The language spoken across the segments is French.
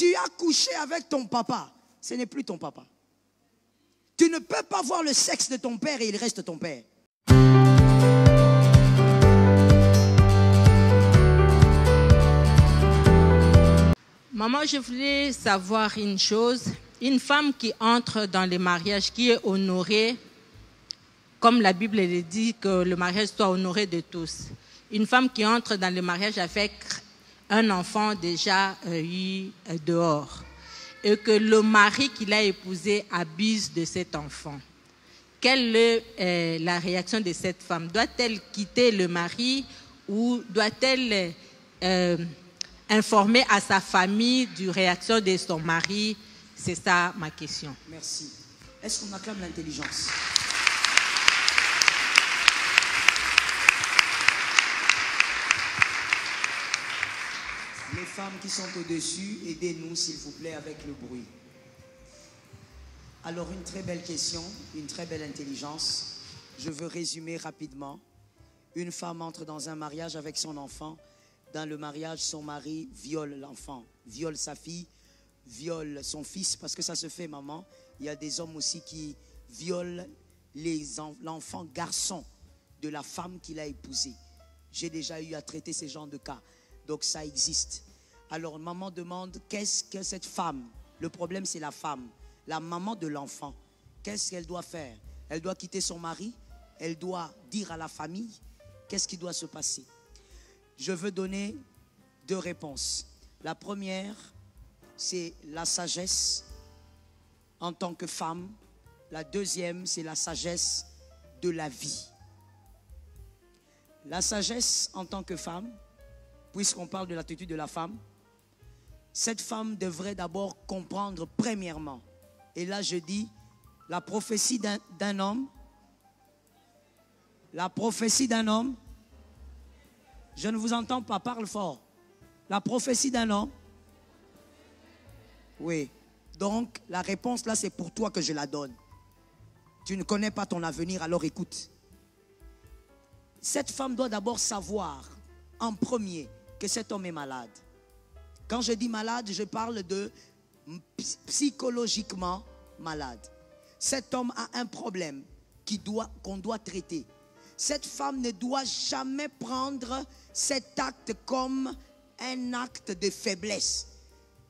Tu as couché avec ton papa. Ce n'est plus ton papa. Tu ne peux pas voir le sexe de ton père et il reste ton père. Maman, je voulais savoir une chose. Une femme qui entre dans les mariages, qui est honorée, comme la Bible le dit, que le mariage soit honoré de tous. Une femme qui entre dans le mariage avec un enfant déjà eu dehors, et que le mari qu'il a épousé abuse de cet enfant. Quelle est la réaction de cette femme? Doit-elle quitter le mari ou doit-elle informer à sa famille du réaction de son mari? C'est ça ma question. Merci. Est-ce qu'on acclame l'intelligence? Les femmes qui sont au-dessus, aidez-nous s'il vous plaît avec le bruit. Alors une très belle question, une très belle intelligence. Je veux résumer rapidement. Une femme entre dans un mariage avec son enfant. Dans le mariage, son mari viole l'enfant, viole sa fille, viole son fils, parce que ça se fait, maman. Il y a des hommes aussi qui violent l'enfant garçon de la femme qu'il a épousée. J'ai déjà eu à traiter ces genres de cas. Donc ça existe. Alors maman demande, qu'est-ce que cette femme, le problème c'est la femme, la maman de l'enfant, qu'est-ce qu'elle doit faire? Elle doit quitter son mari, elle doit dire à la famille, qu'est-ce qui doit se passer? Je veux donner deux réponses. La première, c'est la sagesse en tant que femme. La deuxième, c'est la sagesse de la vie. La sagesse en tant que femme, puisqu'on parle de l'attitude de la femme, cette femme devrait d'abord comprendre premièrement, et là je dis, la prophétie d'un homme, je ne vous entends pas, parle fort. La prophétie d'un homme, oui. Donc la réponse là, c'est pour toi que je la donne. Tu ne connais pas ton avenir, alors écoute. Cette femme doit d'abord savoir, en premier, que cet homme est malade. Quand je dis malade, je parle de psychologiquement malade. Cet homme a un problème qu'on doit traiter. Cette femme ne doit jamais prendre cet acte comme un acte de faiblesse.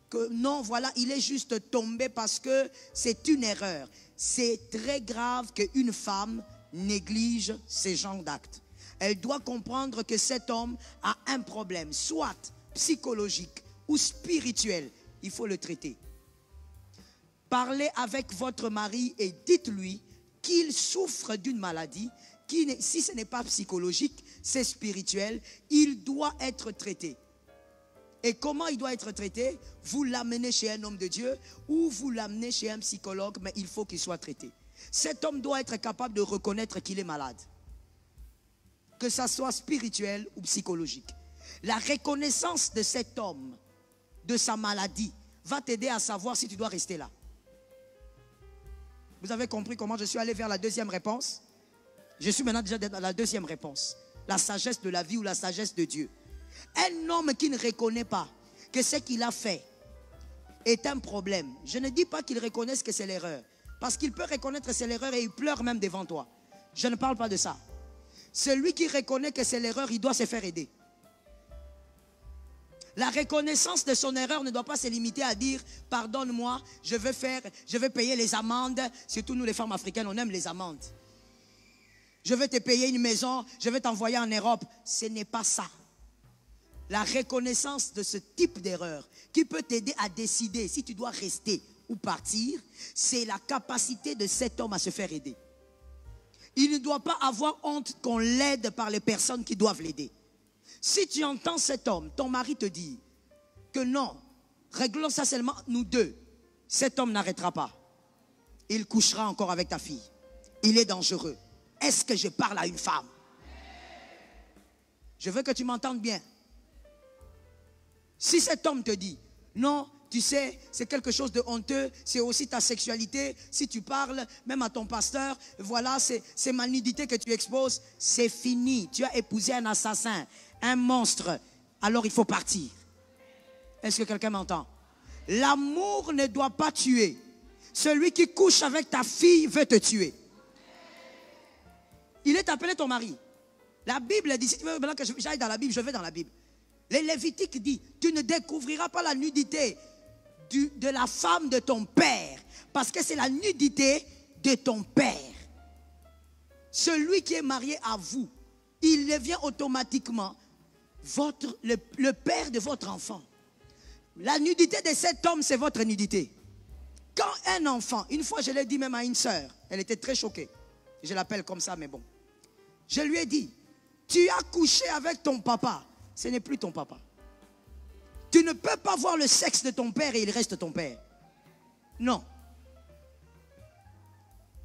Que non, voilà, il est juste tombé parce que c'est une erreur. C'est très grave qu'une femme néglige ces genres d'actes. Elle doit comprendre que cet homme a un problème, soit psychologique ou spirituel. Il faut le traiter. Parlez avec votre mari et dites-lui qu'il souffre d'une maladie, si ce n'est pas psychologique, c'est spirituel, il doit être traité. Et comment il doit être traité? Vous l'amenez chez un homme de Dieu ou vous l'amenez chez un psychologue, mais il faut qu'il soit traité. Cet homme doit être capable de reconnaître qu'il est malade. Que ça soit spirituel ou psychologique. La reconnaissance de cet homme, de sa maladie, va t'aider à savoir si tu dois rester là. Vous avez compris comment je suis allé vers la deuxième réponse? Je suis maintenant déjà dans la deuxième réponse. La sagesse de la vie ou la sagesse de Dieu. Un homme qui ne reconnaît pas que ce qu'il a fait est un problème. Je ne dis pas qu'il reconnaisse que c'est l'erreur. Parce qu'il peut reconnaître que c'est l'erreur et il pleure même devant toi. Je ne parle pas de ça. Celui qui reconnaît que c'est l'erreur, il doit se faire aider. La reconnaissance de son erreur ne doit pas se limiter à dire « Pardonne-moi, je vais payer les amendes. » Surtout nous les femmes africaines, on aime les amendes. Je vais te payer une maison, je vais t'envoyer en Europe. Ce n'est pas ça. La reconnaissance de ce type d'erreur qui peut t'aider à décider si tu dois rester ou partir, c'est la capacité de cet homme à se faire aider. Il ne doit pas avoir honte qu'on l'aide par les personnes qui doivent l'aider. Si tu entends cet homme, ton mari te dit que non, réglons ça seulement nous deux, cet homme n'arrêtera pas. Il couchera encore avec ta fille. Il est dangereux. Est-ce que je parle à une femme? Je veux que tu m'entendes bien. Si cet homme te dit, non, tu sais, c'est quelque chose de honteux, c'est aussi ta sexualité, si tu parles même à ton pasteur, voilà, c'est ma nudité que tu exposes, c'est fini. Tu as épousé un assassin, un monstre, alors il faut partir. Est-ce que quelqu'un m'entend? L'amour ne doit pas tuer. Celui qui couche avec ta fille veut te tuer. Il est appelé ton mari. La Bible dit, si tu veux maintenant que j'aille dans la Bible, je vais dans la Bible. Les Lévitiques dit, tu ne découvriras pas la nudité de la femme de ton père, parce que c'est la nudité de ton père. Celui qui est marié à vous, il devient automatiquement le père de votre enfant. La nudité de cet homme, c'est votre nudité. Quand un enfant, une fois je l'ai dit même à une sœur, elle était très choquée. Je l'appelle comme ça, mais bon. Je lui ai dit, tu as couché avec ton papa, ce n'est plus ton papa. Tu ne peux pas voir le sexe de ton père et il reste ton père. Non.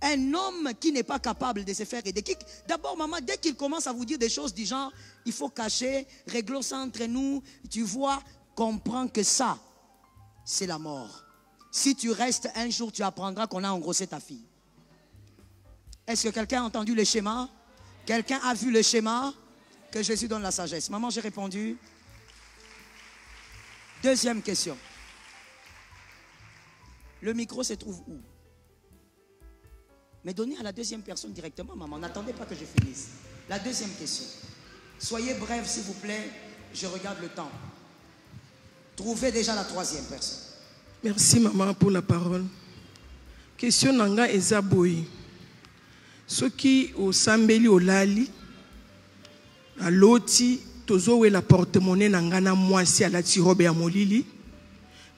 Un homme qui n'est pas capable de se faire aider. D'abord, maman, dès qu'il commence à vous dire des choses du genre, il faut cacher, réglons ça entre nous, tu vois, comprends que ça, c'est la mort. Si tu restes un jour, tu apprendras qu'on a engrossé ta fille. Est-ce que quelqu'un a entendu le schéma? Quelqu'un a vu le schéma? Que Jésus donne la sagesse. Maman, j'ai répondu. Deuxième question. Le micro se trouve où? Mais donnez à la deuxième personne directement, maman. N'attendez pas que je finisse. La deuxième question. Soyez bref, s'il vous plaît. Je regarde le temps. Trouvez déjà la troisième personne. Merci, maman, pour la parole. Question nanga ezaboyi. Ce qui au sambeli au lali, à l'oti, tozowe la porte-monnaie nanga na mwasi à la tirobe ya molili.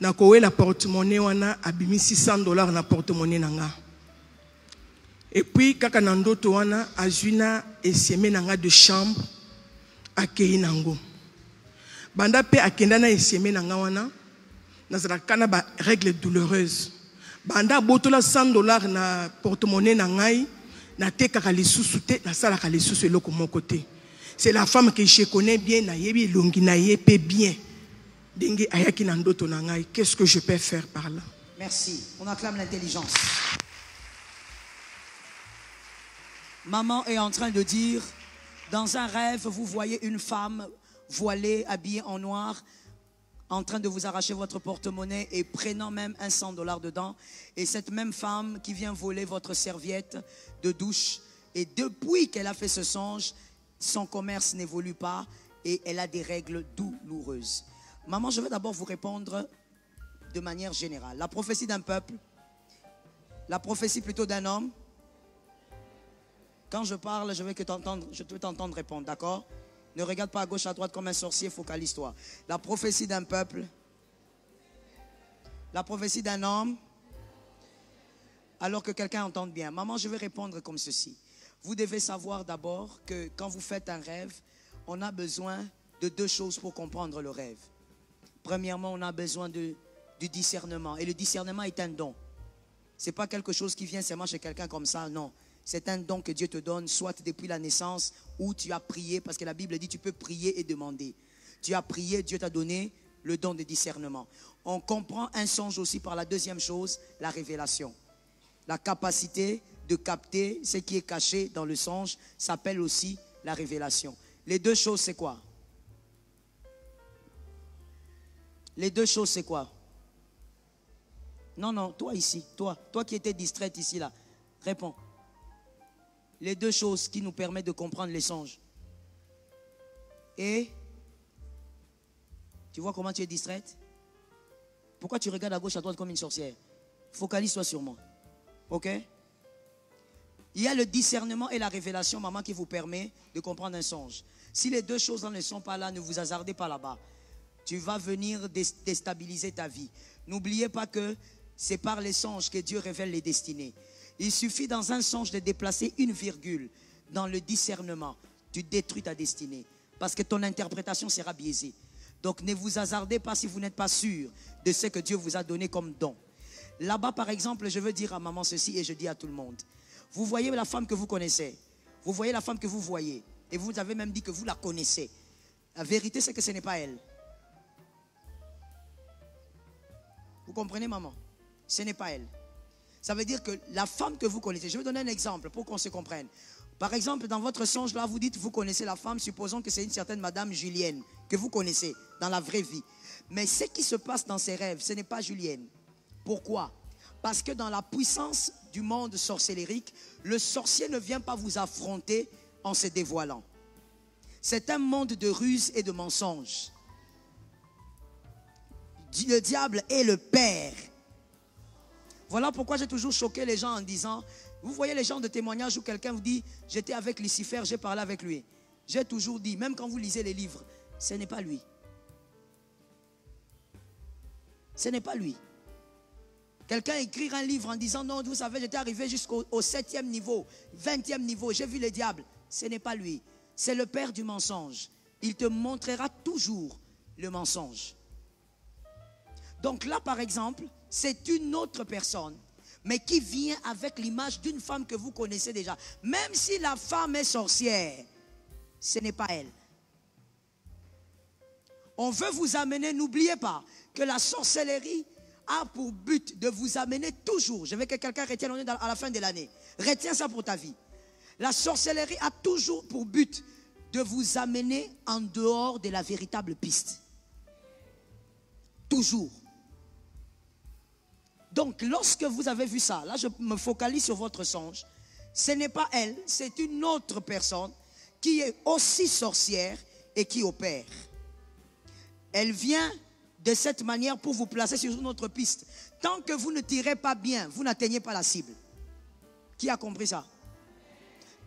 Na kowe la porte-monnaie wana abimi $600 na porte-monnaie nanga. Et puis, kaka nandoto wana azuna eseme nanga de chambre akei nango. Banda pe akenda na eseme nanga wana nazala kana ba règle douloureuse. Banda botola $100 na porte-monnaie nangai na te kaka lisusu te na sala ka lisusu eloko mon côté. C'est la femme que je connais bien na yebi longi na yepe bien. Dengue ayaki nandoto nangai. Qu'est-ce que je peux faire par là? Merci. On acclame l'intelligence. Maman est en train de dire, dans un rêve, vous voyez une femme voilée, habillée en noir, en train de vous arracher votre porte-monnaie et prenant même un $100 dedans. Et cette même femme qui vient voler votre serviette de douche. Et depuis qu'elle a fait ce songe, son commerce n'évolue pas et elle a des règles douloureuses. Maman, je vais d'abord vous répondre de manière générale. La prophétie d'un peuple, la prophétie plutôt d'un homme. Quand je parle, je veux t'entendre répondre, d'accord? Ne regarde pas à gauche, à droite comme un sorcier, focalise-toi. La prophétie d'un peuple, la prophétie d'un homme, alors que quelqu'un entende bien. Maman, je vais répondre comme ceci. Vous devez savoir d'abord que quand vous faites un rêve, on a besoin de deux choses pour comprendre le rêve. Premièrement, on a besoin du discernement. Et le discernement est un don. Ce n'est pas quelque chose qui vient seulement chez quelqu'un comme ça, non. C'est un don que Dieu te donne, soit depuis la naissance, où tu as prié, parce que la Bible dit tu peux prier et demander. Tu as prié, Dieu t'a donné le don de discernement. On comprend un songe aussi par la deuxième chose, la révélation. La capacité de capter ce qui est caché dans le songe s'appelle aussi la révélation. Les deux choses, c'est quoi? Les deux choses, c'est quoi? Non, non, toi ici, toi qui étais distraite ici, là, réponds. Les deux choses qui nous permettent de comprendre les songes. Et tu vois comment tu es distraite? Pourquoi tu regardes à gauche, à droite comme une sorcière? Focalise-toi sur moi. Ok? Il y a le discernement et la révélation, maman, qui vous permet de comprendre un songe. Si les deux choses ne sont pas là, ne vous hasardez pas là-bas. Tu vas venir déstabiliser ta vie. N'oubliez pas que c'est par les songes que Dieu révèle les destinées. Il suffit dans un songe de déplacer une virgule dans le discernement. Tu détruis ta destinée parce que ton interprétation sera biaisée. Donc ne vous hasardez pas si vous n'êtes pas sûr de ce que Dieu vous a donné comme don. Là-bas par exemple, je veux dire à maman ceci et je dis à tout le monde. Vous voyez la femme que vous connaissez. Vous voyez la femme que vous voyez. Et vous avez même dit que vous la connaissez. La vérité c'est que ce n'est pas elle. Vous comprenez maman? Ce n'est pas elle. Ça veut dire que la femme que vous connaissez, je vais donner un exemple pour qu'on se comprenne. Par exemple, dans votre songe là, vous dites, vous connaissez la femme, supposons que c'est une certaine madame Julienne, que vous connaissez dans la vraie vie. Mais ce qui se passe dans ses rêves, ce n'est pas Julienne. Pourquoi? Parce que dans la puissance du monde sorcellérique, le sorcier ne vient pas vous affronter en se dévoilant. C'est un monde de ruses et de mensonges. Le diable est le père. Voilà pourquoi j'ai toujours choqué les gens en disant, vous voyez les gens de témoignage où quelqu'un vous dit, j'étais avec Lucifer, j'ai parlé avec lui. J'ai toujours dit, même quand vous lisez les livres, ce n'est pas lui. Ce n'est pas lui. Quelqu'un écrit un livre en disant, non, vous savez, j'étais arrivé jusqu'au 7e niveau, 20e niveau, j'ai vu le diable. Ce n'est pas lui. C'est le père du mensonge. Il te montrera toujours le mensonge. Donc là, par exemple, c'est une autre personne, mais qui vient avec l'image d'une femme que vous connaissez déjà. Même si la femme est sorcière, ce n'est pas elle. On veut vous amener, n'oubliez pas que la sorcellerie a pour but de vous amener toujours. Je veux que quelqu'un retienne, on est à la fin de l'année. Retiens ça pour ta vie. La sorcellerie a toujours pour but de vous amener en dehors de la véritable piste. Toujours. Donc, lorsque vous avez vu ça, là je me focalise sur votre songe, ce n'est pas elle, c'est une autre personne qui est aussi sorcière et qui opère. Elle vient de cette manière pour vous placer sur une autre piste. Tant que vous ne tirez pas bien, vous n'atteignez pas la cible. Qui a compris ça?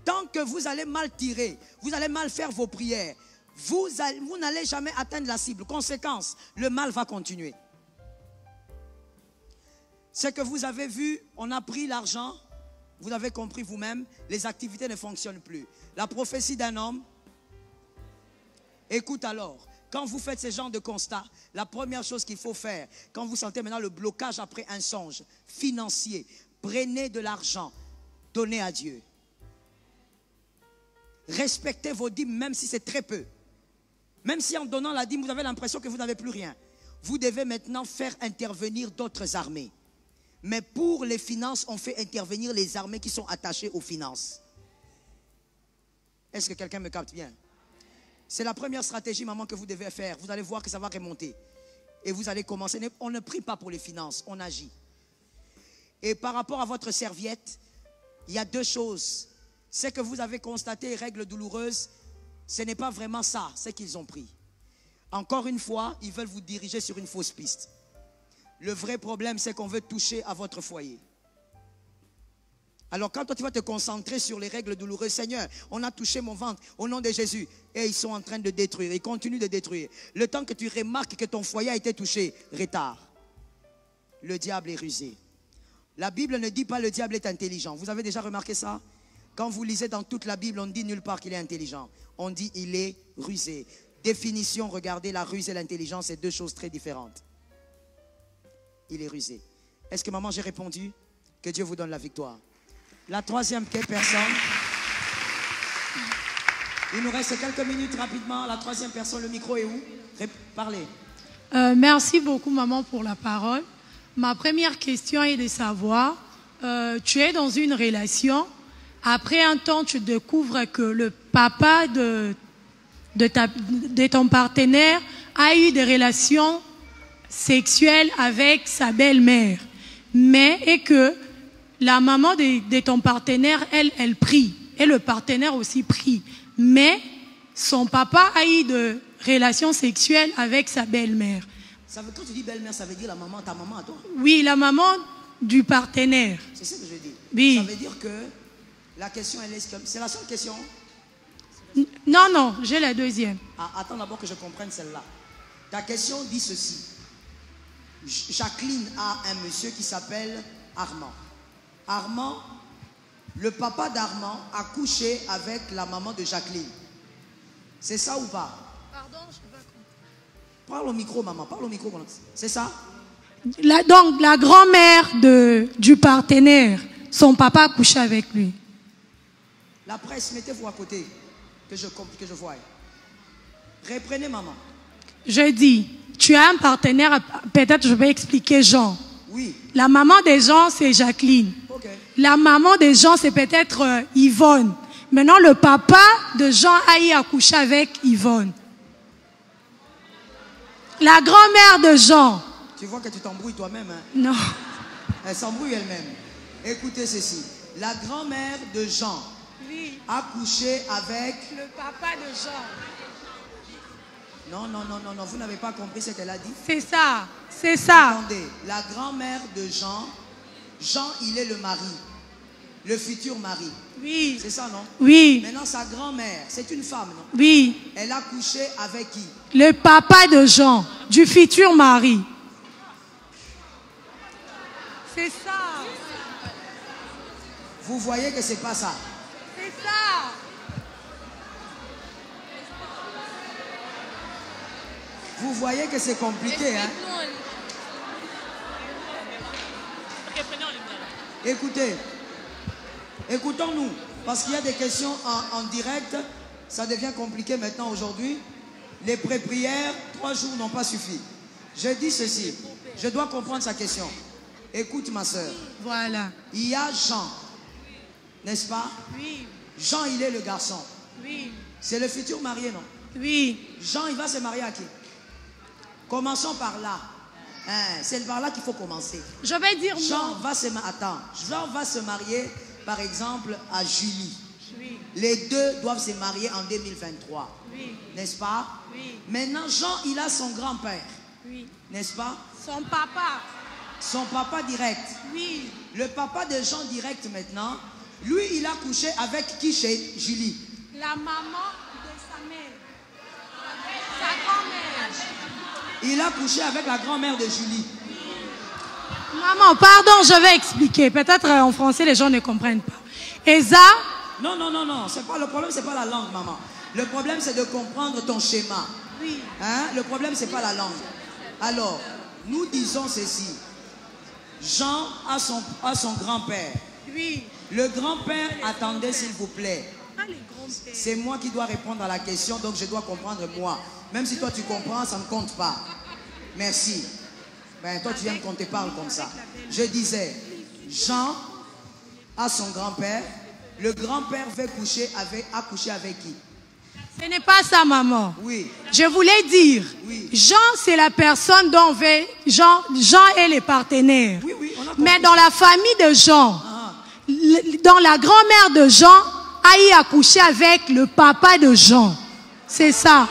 Tant que vous allez mal tirer, vous allez mal faire vos prières, vous n'allez jamais atteindre la cible. Conséquence, le mal va continuer. Ce que vous avez vu, on a pris l'argent, vous avez compris vous-même, les activités ne fonctionnent plus. La prophétie d'un homme, écoute alors, quand vous faites ce genre de constat, la première chose qu'il faut faire, quand vous sentez maintenant le blocage après un songe financier, prenez de l'argent, donnez à Dieu. Respectez vos dîmes, même si c'est très peu. Même si en donnant la dîme, vous avez l'impression que vous n'avez plus rien. Vous devez maintenant faire intervenir d'autres armées. Mais pour les finances, on fait intervenir les armées qui sont attachées aux finances. Est-ce que quelqu'un me capte bien? C'est la première stratégie, maman, que vous devez faire. Vous allez voir que ça va remonter. Et vous allez commencer. On ne prie pas pour les finances, on agit. Et par rapport à votre serviette, il y a deux choses. C'est que vous avez constaté, règles douloureuses, ce n'est pas vraiment ça, c'est qu'ils ont pris. Encore une fois, ils veulent vous diriger sur une fausse piste. Le vrai problème, c'est qu'on veut toucher à votre foyer. Alors quand toi tu vas te concentrer sur les règles douloureuses, Seigneur, on a touché mon ventre au nom de Jésus. Et ils sont en train de détruire, ils continuent de détruire. Le temps que tu remarques que ton foyer a été touché, retard. Le diable est rusé. La Bible ne dit pas le diable est intelligent. Vous avez déjà remarqué ça? Quand vous lisez dans toute la Bible, on ne dit nulle part qu'il est intelligent. On dit il est rusé. Définition, regardez, la ruse et l'intelligence, c'est deux choses très différentes. Il est rusé. Est-ce que maman, j'ai répondu? Que Dieu vous donne la victoire. La troisième personne. Il nous reste quelques minutes rapidement. La troisième personne, le micro est où? Parlez. Merci beaucoup, maman, pour la parole. Ma première question est de savoir, tu es dans une relation. Après un temps, tu découvres que le papa de ton partenaire a eu des relations sexuelles avec sa belle-mère. Et que la maman de ton partenaire, elle prie. Et le partenaire aussi prie. Mais son papa a eu de relations sexuelles avec sa belle-mère. Quand tu dis belle-mère, ça veut dire la maman, ta maman à toi? Oui, la maman du partenaire. C'est ça que je dis. Oui. Ça veut dire que la question, elle est... C'est la seule question? Non, j'ai la deuxième. Attends d'abord que je comprenne celle-là. Ta question dit ceci. Jacqueline a un monsieur qui s'appelle Armand. Armand, le papa d'Armand a couché avec la maman de Jacqueline. C'est ça ou pas? Pardon, je ne sais pas compris. Parle au micro, maman, parle au micro. C'est ça? Donc, la grand-mère du partenaire, son papa a couché avec lui. La presse, mettez-vous à côté, que je voie. Reprenez, maman. Je dis, tu as un partenaire, peut-être je vais expliquer Jean. Oui. La maman des gens, c'est Jacqueline. Okay. La maman des gens, c'est peut-être Yvonne. Maintenant, le papa de Jean a eu à coucher avec Yvonne. La grand-mère de Jean. Tu vois que tu t'embrouilles toi-même. Hein? Non. Elle s'embrouille elle-même. Écoutez ceci. La grand-mère de Jean a couché avec... Le papa de Jean. Non, non, non, non, non. Vous n'avez pas compris ce qu'elle a dit? C'est ça. C'est ça. Attendez. La grand-mère de Jean, Jean, il est le mari. Le futur mari. Oui. C'est ça, non? Oui. Maintenant, sa grand-mère, c'est une femme, non? Oui. Elle a couché avec qui? Le papa de Jean, du futur mari. C'est ça. Vous voyez que c'est pas ça. C'est ça. Vous voyez que c'est compliqué, hein? Écoutez, écoutons-nous, parce qu'il y a des questions en direct, ça devient compliqué maintenant aujourd'hui. Les pré-prières, 3 jours n'ont pas suffi. Je dis ceci, je dois comprendre sa question. Écoute ma soeur. Voilà. Il y a Jean, n'est-ce pas? Oui. Jean, il est le garçon. Oui. C'est le futur marié, non? Oui. Jean, il va se marier à qui? Commençons par là. Hein, c'est par là qu'il faut commencer. Je vais dire Jean non. va se marier. Attends. Jean va se marier, par exemple, à Julie. Oui. Les deux doivent se marier en 2023. Oui. N'est-ce pas? Oui. Maintenant, Jean, il a son grand-père. Oui. N'est-ce pas? Son papa. Son papa direct. Oui. Le papa de Jean direct maintenant, lui, il a couché avec qui chez Julie? La maman de sa mère. Sa grand-mère. Il a couché avec la grand-mère de Julie. Maman, pardon, je vais expliquer. Peut-être en français, les gens ne comprennent pas. Eza. Non, non, non, non. C'est pas, le problème, c'est pas la langue, maman. Le problème, c'est de comprendre ton schéma. Oui. Hein? Le problème, c'est pas la langue. Alors, nous disons ceci. Jean a son grand-père. Oui. Le grand-père, attendez s'il vous plaît. Ah, les grands-pères. C'est moi qui dois répondre à la question, donc je dois comprendre moi. Même si toi tu comprends, ça ne compte pas. Merci. Ben, toi tu viens qu'on te parle comme ça. Je disais, Jean a son grand-père. Le grand-père a couché avec qui? Ce n'est pas ça, maman. Oui. Je voulais dire, Oui. Jean, c'est la personne dont on veut. Jean est le partenaire. Oui, oui, on a compris. Mais dans la famille de Jean, Ah. dans la grand-mère de Jean, a eu à coucher avec le papa de Jean. C'est ça.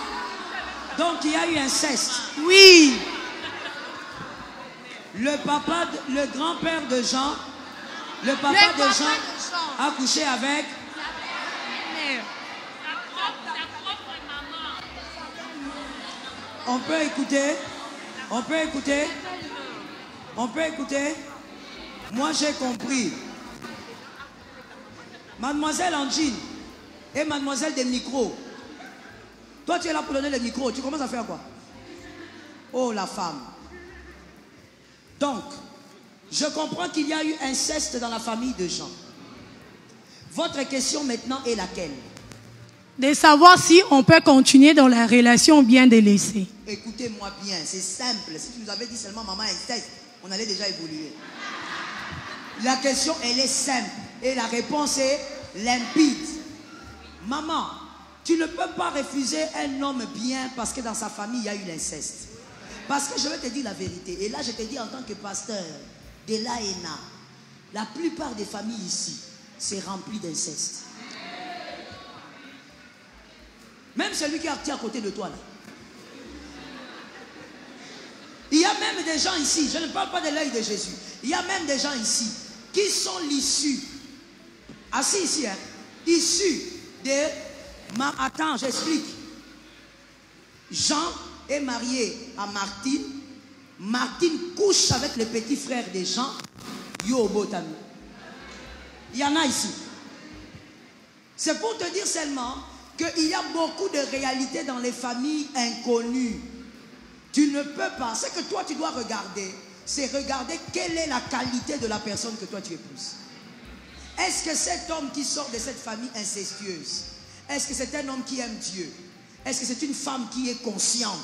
Donc il y a eu inceste. Oui. Le grand-père de Jean, le papa de Jean a couché avec. On peut écouter? On peut écouter? On peut écouter? Moi j'ai compris. Mademoiselle Angine et mademoiselle des micros. Toi tu es là pour donner le micro. Tu commences à faire quoi? Oh la femme. Donc, je comprends qu'il y a eu inceste dans la famille de Jean. Votre question maintenant est laquelle? De savoir si on peut continuer dans la relation ou bien de laisser. Écoutez-moi bien, c'est simple. Si tu nous avais dit seulement maman inceste, on allait déjà évoluer. La question, elle est simple. Et la réponse est limpide. Maman, tu ne peux pas refuser un homme bien parce que dans sa famille, il y a eu l'inceste. Parce que je vais te dire la vérité. Et là, je te dis en tant que pasteur de l'AENA, la plupart des familles ici, c'est rempli d'inceste. Même celui qui est à côté de toi là. Il y a même des gens ici, je ne parle pas de l'œil de Jésus. Il y a même des gens ici qui sont l'issue. Assis ici, hein. Issus de... Attends, j'explique. Jean est marié à Martine. Martine couche avec le petit frère de Jean. Yobotami. Il y en a ici. C'est pour te dire seulement qu'il y a beaucoup de réalités dans les familles inconnues. Tu ne peux pas. Ce que toi tu dois regarder, c'est regarder quelle est la qualité de la personne que toi tu épouses. Est-ce que cet homme qui sort de cette famille incestueuse, est-ce que c'est un homme qui aime Dieu? Est-ce que c'est une femme qui est consciente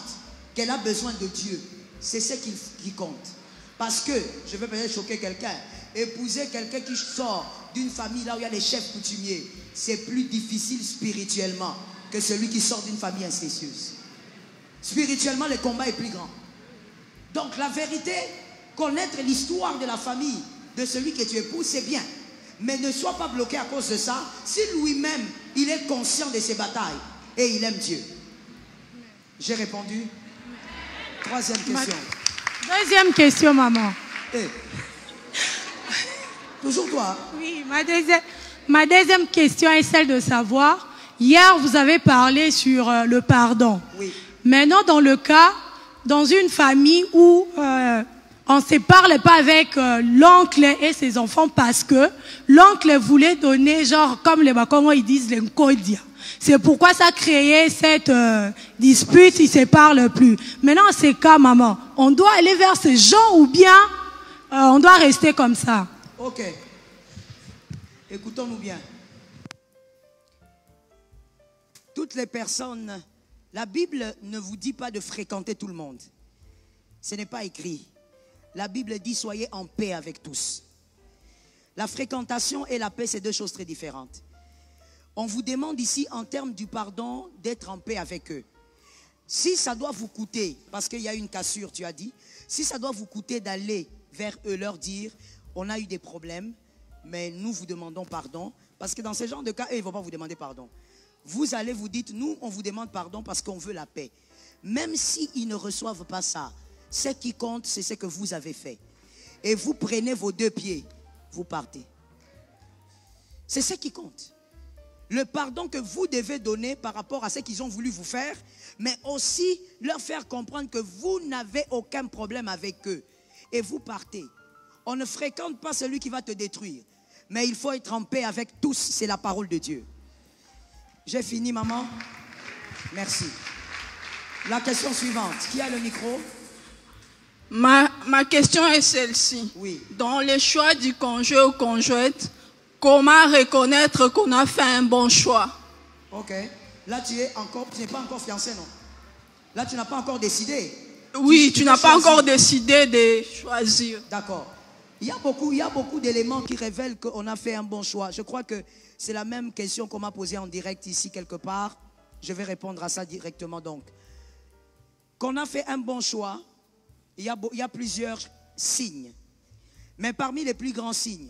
qu'elle a besoin de Dieu? C'est ce qui compte. Parce que, je vais peut-être choquer quelqu'un, épouser quelqu'un qui sort d'une famille là où il y a les chefs coutumiers, c'est plus difficile spirituellement que celui qui sort d'une famille incestueuse. Spirituellement, le combat est plus grand. Donc la vérité, connaître l'histoire de la famille de celui que tu épouses, c'est bien. Mais ne sois pas bloqué à cause de ça. Si lui-même, il est conscient de ses batailles et il aime Dieu. J'ai répondu. Troisième question. Deuxième question, maman. Hey. Toujours toi. Oui, ma deuxième question est celle de savoir, hier vous avez parlé sur le pardon. Oui. Maintenant, dans le cas, dans une famille où on ne se parle pas avec l'oncle et ses enfants parce que l'oncle voulait donner, genre, comme les Bakongo, ils disent, l'encodia. C'est pourquoi ça a créé cette dispute, ils ne se parlent plus. Maintenant, c'est cas, maman, on doit aller vers ces gens ou bien on doit rester comme ça? Ok. Écoutons-nous bien. Toutes les personnes, la Bible ne vous dit pas de fréquenter tout le monde. Ce n'est pas écrit. La Bible dit soyez en paix avec tous. La fréquentation et la paix, c'est deux choses très différentes. On vous demande ici, en termes du pardon, d'être en paix avec eux. Si ça doit vous coûter, parce qu'il y a une cassure, tu as dit, si ça doit vous coûter d'aller vers eux, leur dire, on a eu des problèmes, mais nous vous demandons pardon, parce que dans ce genre de cas, eux, ils ne vont pas vous demander pardon. Vous allez vous dire, nous, on vous demande pardon parce qu'on veut la paix. Même s'ils ne reçoivent pas ça, ce qui compte, c'est ce que vous avez fait. Et vous prenez vos deux pieds, vous partez. C'est ce qui compte. Le pardon que vous devez donner par rapport à ce qu'ils ont voulu vous faire, mais aussi leur faire comprendre que vous n'avez aucun problème avec eux. Et vous partez. On ne fréquente pas celui qui va te détruire. Mais il faut être en paix avec tous. C'est la parole de Dieu. J'ai fini, maman. Merci. La question suivante. Qui a le micro? Ma question est celle-ci. Oui. Dans le choix du conjoint ou conjointe, comment reconnaître qu'on a fait un bon choix? Ok. Là, tu n'es pas encore fiancé, non? Là, tu n'as pas encore décidé. Oui, tu n'as pas encore décidé de choisir. D'accord. Il y a beaucoup d'éléments qui révèlent qu'on a fait un bon choix. Je crois que c'est la même question qu'on m'a posée en direct ici quelque part. Je vais répondre à ça directement donc. Qu'on a fait un bon choix, il y a plusieurs signes. Mais parmi les plus grands signes,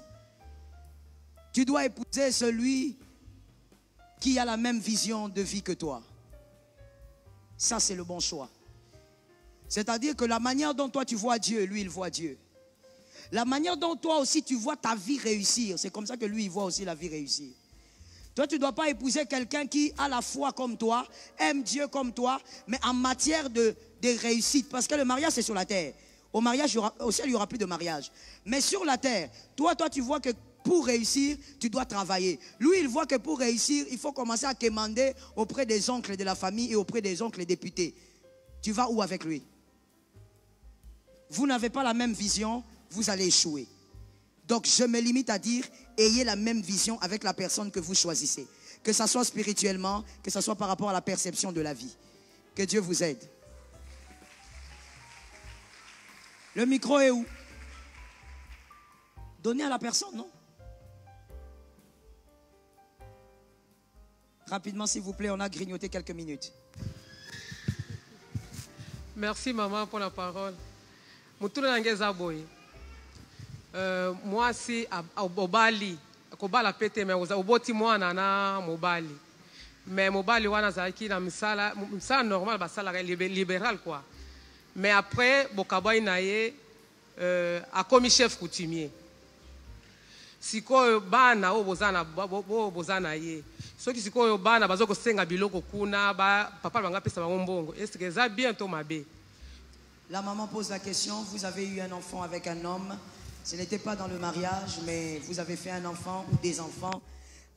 tu dois épouser celui qui a la même vision de vie que toi. Ça, c'est le bon choix. C'est-à-dire que la manière dont toi tu vois Dieu, lui il voit Dieu. La manière dont toi aussi tu vois ta vie réussir, c'est comme ça que lui il voit aussi la vie réussir. Toi tu ne dois pas épouser quelqu'un qui a la foi comme toi, aime Dieu comme toi, mais en matière de réussite. Parce que le mariage c'est sur la terre. Au ciel il n'y aura plus de mariage. Mais sur la terre, toi tu vois que pour réussir, tu dois travailler. Lui, il voit que pour réussir, il faut commencer à quémander auprès des oncles de la famille et auprès des oncles députés. Tu vas où avec lui? Vous n'avez pas la même vision, vous allez échouer. Donc, je me limite à dire, ayez la même vision avec la personne que vous choisissez. Que ce soit spirituellement, que ce soit par rapport à la perception de la vie. Que Dieu vous aide. Le micro est où? Donnez à la personne, non? Rapidement, s'il vous plaît, on a grignoté quelques minutes. Merci, maman, pour la parole. Moi, si Obali, Kobala Pete, mais Oboti Moana na Mobali. Mais Mobali, wana zaki na misala normal, basala libéral, quoi. Mais après, Bokaboy Naye a commis chef coutumier. Sikoyo bana bozana ye soki sikoyo bana bazoko senga biloko kuna ba papa banga pesa bango mbongo est-ce que ça bientôt mabe? La maman pose la question, vous avez eu un enfant avec un homme, ce n'était pas dans le mariage mais vous avez fait un enfant ou des enfants.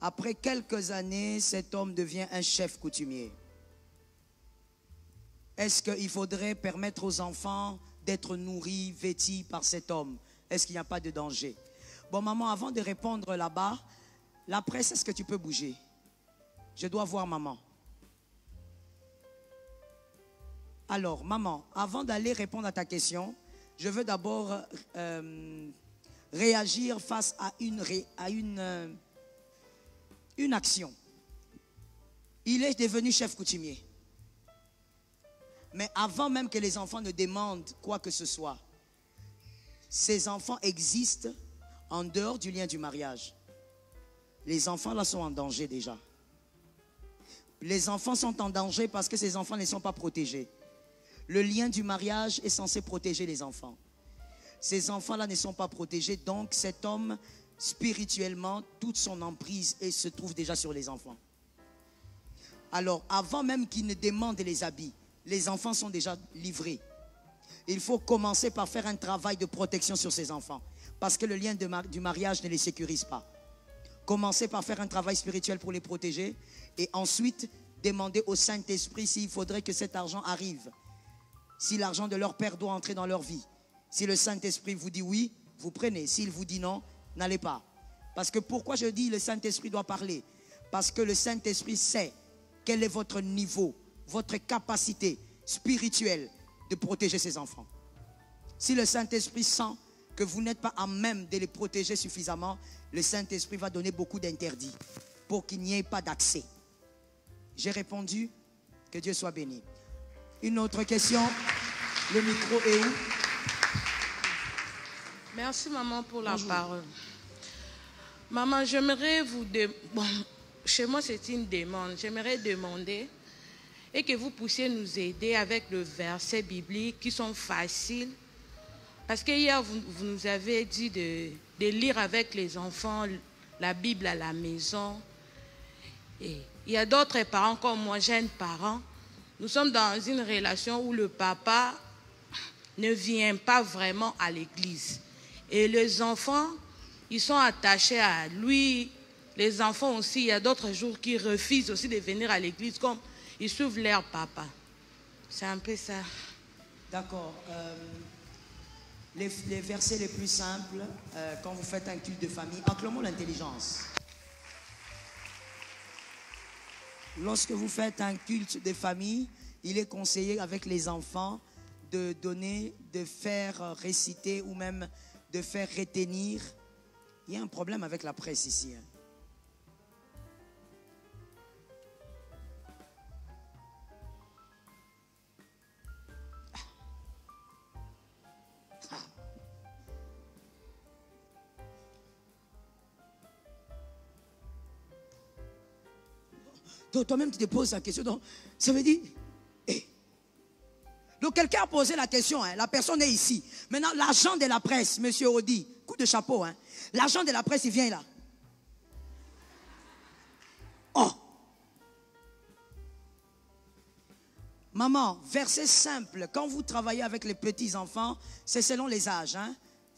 Après quelques années, cet homme devient un chef coutumier. Est-ce qu'il faudrait permettre aux enfants d'être nourris, vêtis par cet homme? Est-ce qu'il n'y a pas de danger? Bon, maman, avant de répondre là-bas, la presse, est-ce que tu peux bouger? Je dois voir maman. Alors, maman, avant d'aller répondre à ta question, je veux d'abord réagir face à une action. Il est devenu chef coutumier. Mais avant même que les enfants ne demandent quoi que ce soit, ces enfants existent en dehors du lien du mariage. Les enfants là sont en danger déjà. Les enfants sont en danger parce que ces enfants ne sont pas protégés. Le lien du mariage est censé protéger les enfants. Ces enfants-là ne sont pas protégés, donc cet homme, spirituellement, toute son emprise se trouve déjà sur les enfants. Alors, avant même qu'il ne demande les habits, les enfants sont déjà livrés. Il faut commencer par faire un travail de protection sur ces enfants, parce que le lien du mariage ne les sécurise pas. Commencez par faire un travail spirituel pour les protéger, et ensuite, demander au Saint-Esprit s'il faudrait que cet argent arrive. Si l'argent de leur père doit entrer dans leur vie. Si le Saint-Esprit vous dit oui, vous prenez. S'il vous dit non, n'allez pas. Parce que pourquoi je dis le Saint-Esprit doit parler? Parce que le Saint-Esprit sait quel est votre niveau, votre capacité spirituelle de protéger ses enfants. Si le Saint-Esprit sent que vous n'êtes pas à même de les protéger suffisamment, le Saint-Esprit va donner beaucoup d'interdits pour qu'il n'y ait pas d'accès. J'ai répondu, que Dieu soit béni. Une autre question, le micro est où? Merci maman pour la Bonjour. parole. Maman, j'aimerais vous chez moi c'est une demande. J'aimerais demander et que vous puissiez nous aider avec le verset biblique qui sont faciles. Parce que hier vous nous avez dit de lire avec les enfants la Bible à la maison. Et il y a d'autres parents comme moi, jeunes parents. Nous sommes dans une relation où le papa ne vient pas vraiment à l'église. Et les enfants, ils sont attachés à lui. Les enfants aussi, il y a d'autres jours qui refusent aussi de venir à l'église comme ils suivent leur papa. C'est un peu ça. D'accord. Les versets les plus simples, quand vous faites un culte de famille, acclamons l'intelligence. Lorsque vous faites un culte de famille, il est conseillé avec les enfants de donner, de faire réciter ou même de faire retenir. Il y a un problème avec la presse ici. Toi-même, tu te poses la question. Donc, ça veut dire... Donc, quelqu'un a posé la question. La personne est ici. Maintenant, l'agent de la presse, monsieur Audi, coup de chapeau. L'agent de la presse, il vient là. Oh! Maman, verset simple. Quand vous travaillez avec les petits-enfants, c'est selon les âges.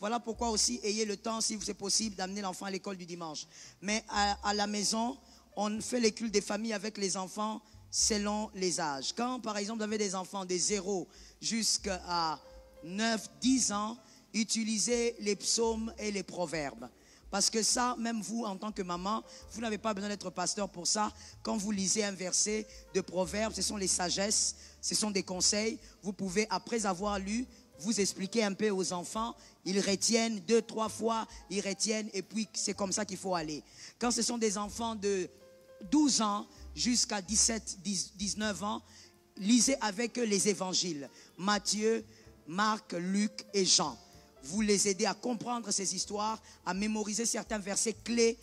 Voilà pourquoi aussi, ayez le temps, si c'est possible, d'amener l'enfant à l'école du dimanche. Mais à la maison... On fait les cultes des familles avec les enfants selon les âges. Quand, par exemple, vous avez des enfants de 0 jusqu'à 9, 10 ans, utilisez les psaumes et les proverbes. Parce que ça, même vous, en tant que maman, vous n'avez pas besoin d'être pasteur pour ça. Quand vous lisez un verset de proverbes, ce sont les sagesses, ce sont des conseils. Vous pouvez, après avoir lu, vous expliquer un peu aux enfants. Ils retiennent 2, 3 fois, ils retiennent et puis c'est comme ça qu'il faut aller. Quand ce sont des enfants de 12 ans jusqu'à 17, 19 ans, lisez avec eux les évangiles. Matthieu, Marc, Luc et Jean. Vous les aidez à comprendre ces histoires, à mémoriser certains versets clés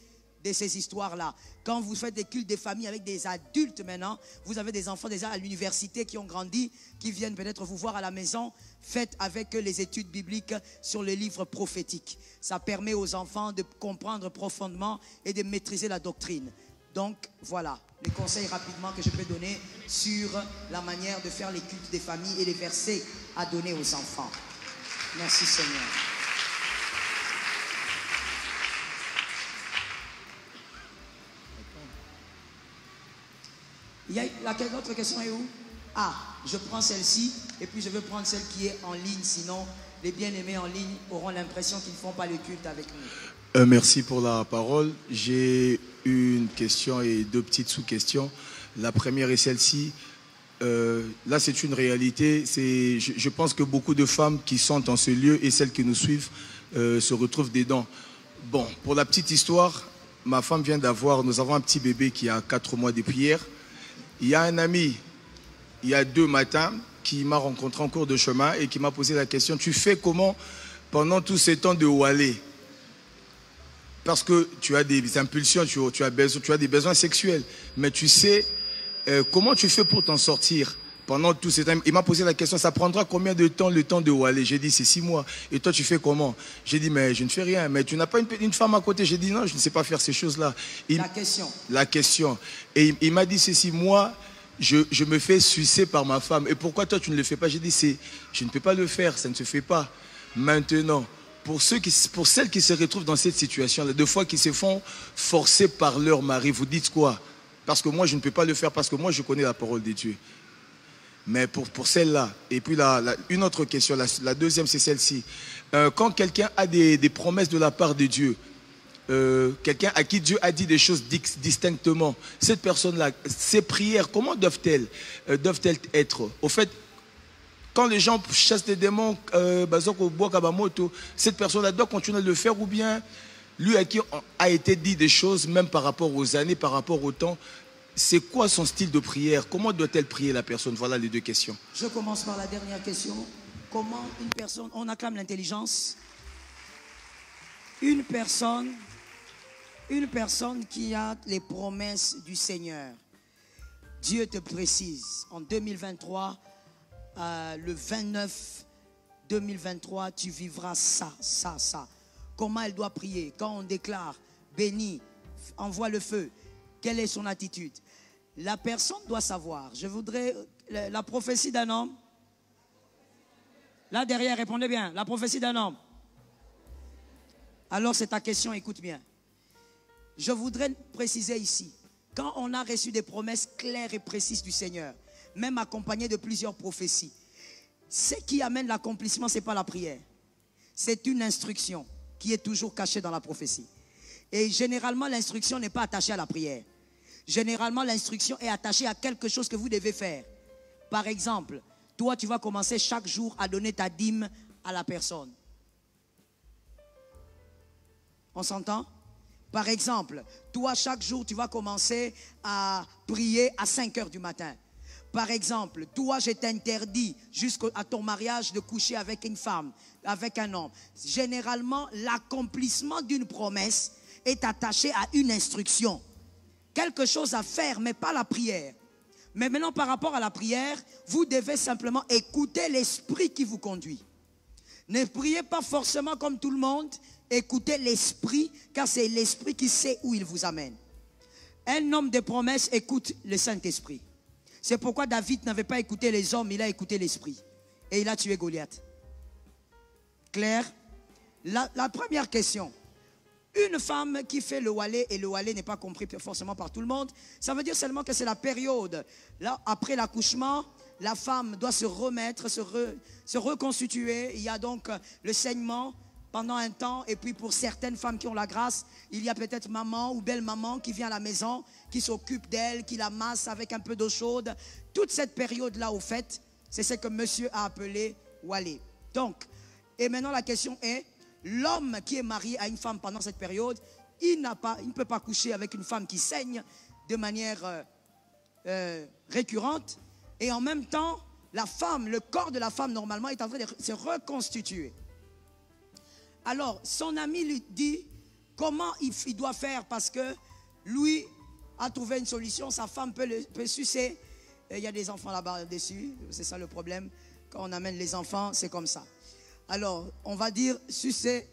de ces histoires-là. Quand vous faites des cultes des familles avec des adultes maintenant, vous avez des enfants déjà à l'université qui ont grandi, qui viennent peut-être vous voir à la maison, faites avec eux les études bibliques sur les livres prophétiques. Ça permet aux enfants de comprendre profondément et de maîtriser la doctrine. Donc voilà, les conseils rapidement que je peux donner sur la manière de faire les cultes des familles et les versets à donner aux enfants. Merci Seigneur. L'autre question est où? Ah, je prends celle-ci et puis je vais prendre celle qui est en ligne. Sinon, les bien-aimés en ligne auront l'impression qu'ils ne font pas le culte avec nous. Merci pour la parole. J'ai une question et 2 petites sous-questions. La première est celle-ci. Là, c'est une réalité. Je pense que beaucoup de femmes qui sont en ce lieu et celles qui nous suivent se retrouvent dedans. Bon, pour la petite histoire, ma femme vient nous avons un petit bébé qui a 4 mois depuis hier. Il y a un ami, il y a 2 matins, qui m'a rencontré en cours de chemin et qui m'a posé la question, tu fais comment pendant tous ces temps de Walé? Parce que tu as des impulsions, tu as des besoins sexuels. Mais tu sais, comment tu fais pour t'en sortir pendant tous ces temps? Il m'a posé la question, ça prendra combien de temps le temps de Walé? J'ai dit, c'est 6 mois. Et toi, tu fais comment? J'ai dit, mais je ne fais rien. Mais tu n'as pas une femme à côté? J'ai dit, non, je ne sais pas faire ces choses-là. La question. Et il m'a dit ceci, moi, je me fais sucer par ma femme. Et pourquoi toi, tu ne le fais pas? J'ai dit, je ne peux pas le faire, ça ne se fait pas. Maintenant, pour celles qui se retrouvent dans cette situation-là, deux fois qui se font forcer par leur mari, vous dites quoi? Parce que moi, je ne peux pas le faire, parce que moi, je connais la parole de Dieu. Mais pour celle-là, et puis une autre question, la deuxième, c'est celle-ci. Quand quelqu'un a des promesses de la part de Dieu, quelqu'un à qui Dieu a dit des choses distinctement, cette personne-là, ses prières, comment doivent-elles être? Au fait, quand les gens chassent des démons, cette personne-là doit continuer de le faire, ou bien lui à qui a été dit des choses, même par rapport aux années, par rapport au temps, c'est quoi son style de prière? Comment doit-elle prier la personne? Voilà les deux questions. Je commence par la dernière question. Comment une personne, on acclame l'intelligence, une personne qui a les promesses du Seigneur, Dieu te précise, en 2023, le 29 2023, tu vivras ça. Comment elle doit prier? Quand on déclare, béni, envoie le feu, quelle est son attitude? La personne doit savoir. Je voudrais, la prophétie d'un homme. Là derrière, répondez bien. La prophétie d'un homme. Alors c'est ta question, écoute bien. Je voudrais préciser ici, quand on a reçu des promesses claires et précises du Seigneur, même accompagnées de plusieurs prophéties, ce qui amène l'accomplissement, ce n'est pas la prière. C'est une instruction qui est toujours cachée dans la prophétie. Et généralement, l'instruction n'est pas attachée à la prière. Généralement, l'instruction est attachée à quelque chose que vous devez faire. Par exemple, toi, tu vas commencer chaque jour à donner ta dîme à la personne. On s'entend? Par exemple, toi, chaque jour, tu vas commencer à prier à 5 heures du matin. Par exemple, toi, je t'interdis jusqu'à ton mariage de coucher avec une femme, avec un homme. Généralement, l'accomplissement d'une promesse est attaché à une instruction. Quelque chose à faire, mais pas la prière. Mais maintenant, par rapport à la prière, vous devez simplement écouter l'esprit qui vous conduit. Ne priez pas forcément comme tout le monde. Écoutez l'esprit, car c'est l'esprit qui sait où il vous amène. Un homme de promesse écoute le Saint-Esprit. C'est pourquoi David n'avait pas écouté les hommes, il a écouté l'esprit. Et il a tué Goliath. Clair? La première question. Une femme qui fait le Walé, et le Walé n'est pas compris forcément par tout le monde, ça veut dire seulement que c'est la période. Là, après l'accouchement, la femme doit se remettre, se reconstituer. Il y a donc le saignement pendant un temps, et puis pour certaines femmes qui ont la grâce, il y a peut-être maman ou belle-maman qui vient à la maison, qui s'occupe d'elle, qui la masse avec un peu d'eau chaude. Toute cette période-là, au fait, c'est ce que monsieur a appelé Walé. Donc, et maintenant la question est, l'homme qui est marié à une femme pendant cette période, il ne peut pas coucher avec une femme qui saigne de manière récurrente, et en même temps, la femme, le corps de la femme normalement est en train de se reconstituer. Alors, son ami lui dit comment il doit faire, parce que lui a trouvé une solution, sa femme peut sucer. Et il y a des enfants là-bas dessus, c'est ça le problème. Quand on amène les enfants, c'est comme ça. Alors, on va dire sucer.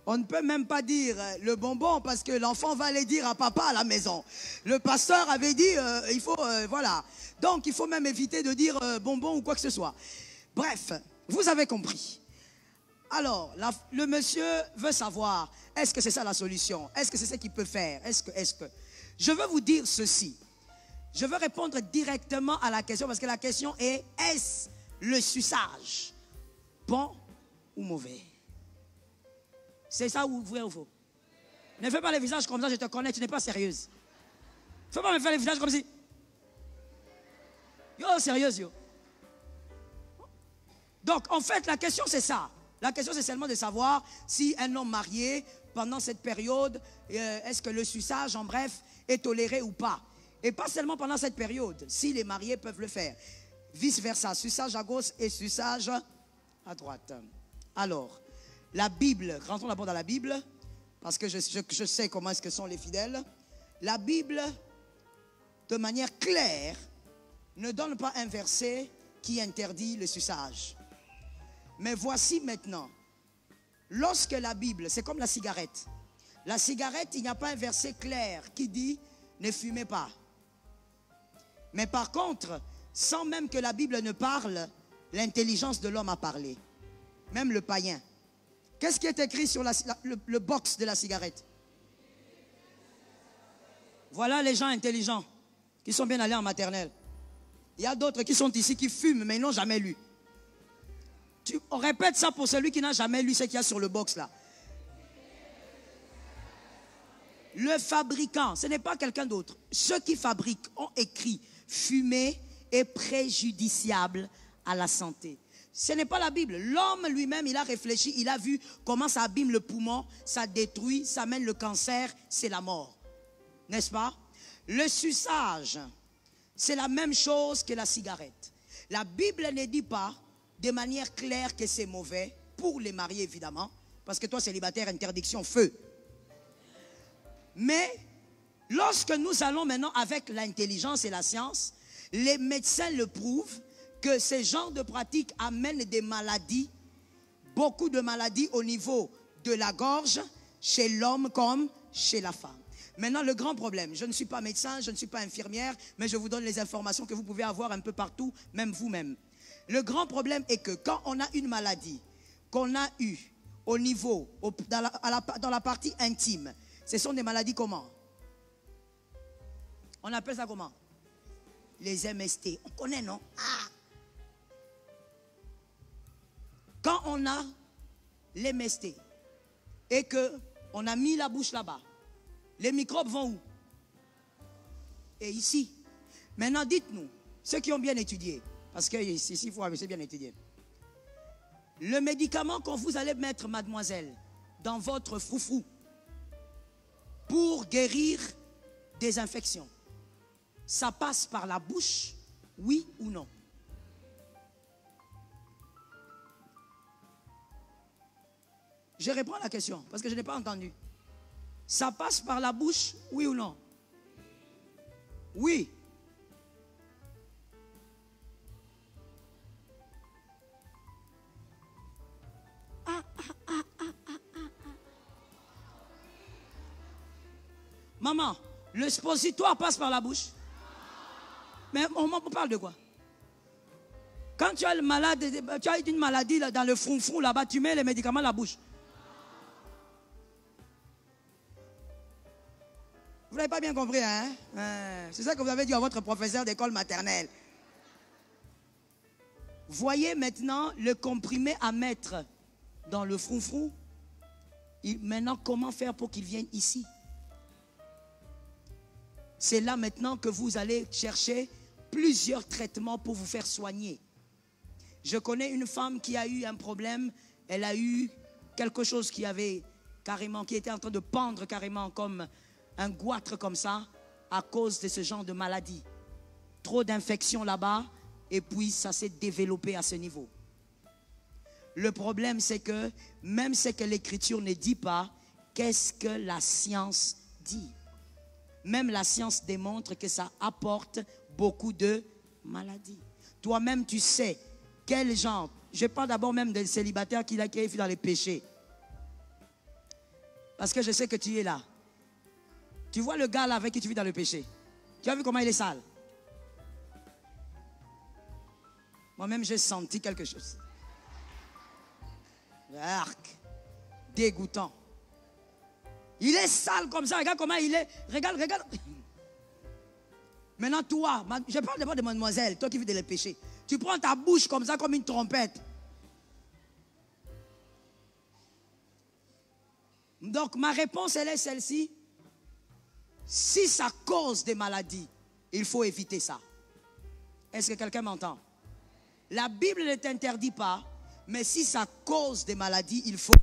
On ne peut même pas dire le bonbon parce que l'enfant va aller dire à papa à la maison. Le pasteur avait dit, il faut, voilà. Donc, il faut même éviter de dire bonbon ou quoi que ce soit. Bref, vous avez compris. Alors, le monsieur veut savoir, est-ce que c'est ça la solution? Est-ce que c'est ce qu'il peut faire? Est-ce que... Je veux vous dire ceci. Je veux répondre directement à la question parce que la question est, est-ce le suçage bon ou mauvais? C'est ça ou vrai ou faux? Ne fais pas les visages comme ça, je te connais, tu n'es pas sérieuse. Ne fais pas me faire les visages comme si. Yo, sérieuse, yo. Donc, en fait, la question, c'est ça. La question, c'est seulement de savoir si un homme marié, pendant cette période, est-ce que le suçage, en bref, est toléré ou pas. Et pas seulement pendant cette période, si les mariés peuvent le faire. Vice versa, suçage à gauche et suçage à droite. Alors, la Bible, rentrons d'abord dans la Bible, parce que je sais comment est-ce que sont les fidèles. La Bible, de manière claire, ne donne pas un verset qui interdit le suçage. Mais voici maintenant, lorsque la Bible, c'est comme la cigarette. La cigarette, il n'y a pas un verset clair qui dit « ne fumez pas ». Mais par contre, sans même que la Bible ne parle, l'intelligence de l'homme a parlé. Même le païen. Qu'est-ce qui est écrit sur le box de la cigarette? Voilà les gens intelligents qui sont bien allés en maternelle. Il y a d'autres qui sont ici qui fument mais ils n'ont jamais lu. On répète ça pour celui qui n'a jamais lu ce qu'il y a sur le box là. Le fabricant, ce n'est pas quelqu'un d'autre. Ceux qui fabriquent ont écrit fumer est préjudiciable à la santé. Ce n'est pas la Bible. L'homme lui-même, il a réfléchi, il a vu comment ça abîme le poumon, ça détruit, ça mène le cancer, c'est la mort. N'est-ce pas? Le suçage, c'est la même chose que la cigarette. La Bible ne dit pas de manière claire que c'est mauvais, pour les mariés évidemment, parce que toi célibataire, interdiction, feu. Mais lorsque nous allons maintenant avec l'intelligence et la science, les médecins le prouvent que ces genres de pratiques amènent des maladies, beaucoup de maladies au niveau de la gorge, chez l'homme comme chez la femme. Maintenant, le grand problème, je ne suis pas médecin, je ne suis pas infirmière, mais je vous donne les informations que vous pouvez avoir un peu partout, même vous-même. Le grand problème est que quand on a une maladie qu'on a eue au niveau, dans la partie intime, ce sont des maladies comment? On appelle ça comment? Les MST. On connaît, non? Ah. Quand on a les MST et qu'on a mis la bouche là-bas, les microbes vont où? Et ici. Maintenant, dites-nous, ceux qui ont bien étudié, parce que ici, il faut avoir bien étudié. Le médicament qu'on vous allez mettre, mademoiselle, dans votre froufrou, pour guérir des infections, ça passe par la bouche, oui ou non? Je réponds à la question, parce que je n'ai pas entendu. Ça passe par la bouche, oui ou non? Oui. Maman, le suppositoire passe par la bouche? Mais on parle de quoi? Quand tu as le malade, tu as une maladie là, dans le frou là-bas, tu mets les médicaments dans la bouche. Vous n'avez pas bien compris, hein? C'est ça que vous avez dit à votre professeur d'école maternelle. Voyez maintenant le comprimé à mettre dans le frou-frou. Maintenant, comment faire pour qu'il vienne ici? C'est là maintenant que vous allez chercher plusieurs traitements pour vous faire soigner. Je connais une femme qui a eu un problème. Elle a eu quelque chose qui était en train de pendre carrément comme un goitre comme ça à cause de ce genre de maladie. Trop d'infections là-bas et puis ça s'est développé à ce niveau. Le problème c'est que même ce que l'écriture ne dit pas, qu'est-ce que la science dit? Même la science démontre que ça apporte beaucoup de maladies. Toi-même tu sais quel genre. Je parle d'abord même des célibataires qui vivent dans les péchés. Parce que je sais que tu es là. Tu vois le gars là avec qui tu vis dans le péché. Tu as vu comment il est sale? Moi-même, j'ai senti quelque chose. Arc. Dégoûtant. Il est sale comme ça. Regarde comment il est. Regarde. Maintenant, toi, je parle d'abord de mademoiselle, toi qui vis dans le péché. Tu prends ta bouche comme ça, comme une trompette. Donc, ma réponse, elle est celle-ci. Si ça cause des maladies, il faut éviter ça. Est-ce que quelqu'un m'entend? La Bible ne t'interdit pas, mais si ça cause des maladies, il faut...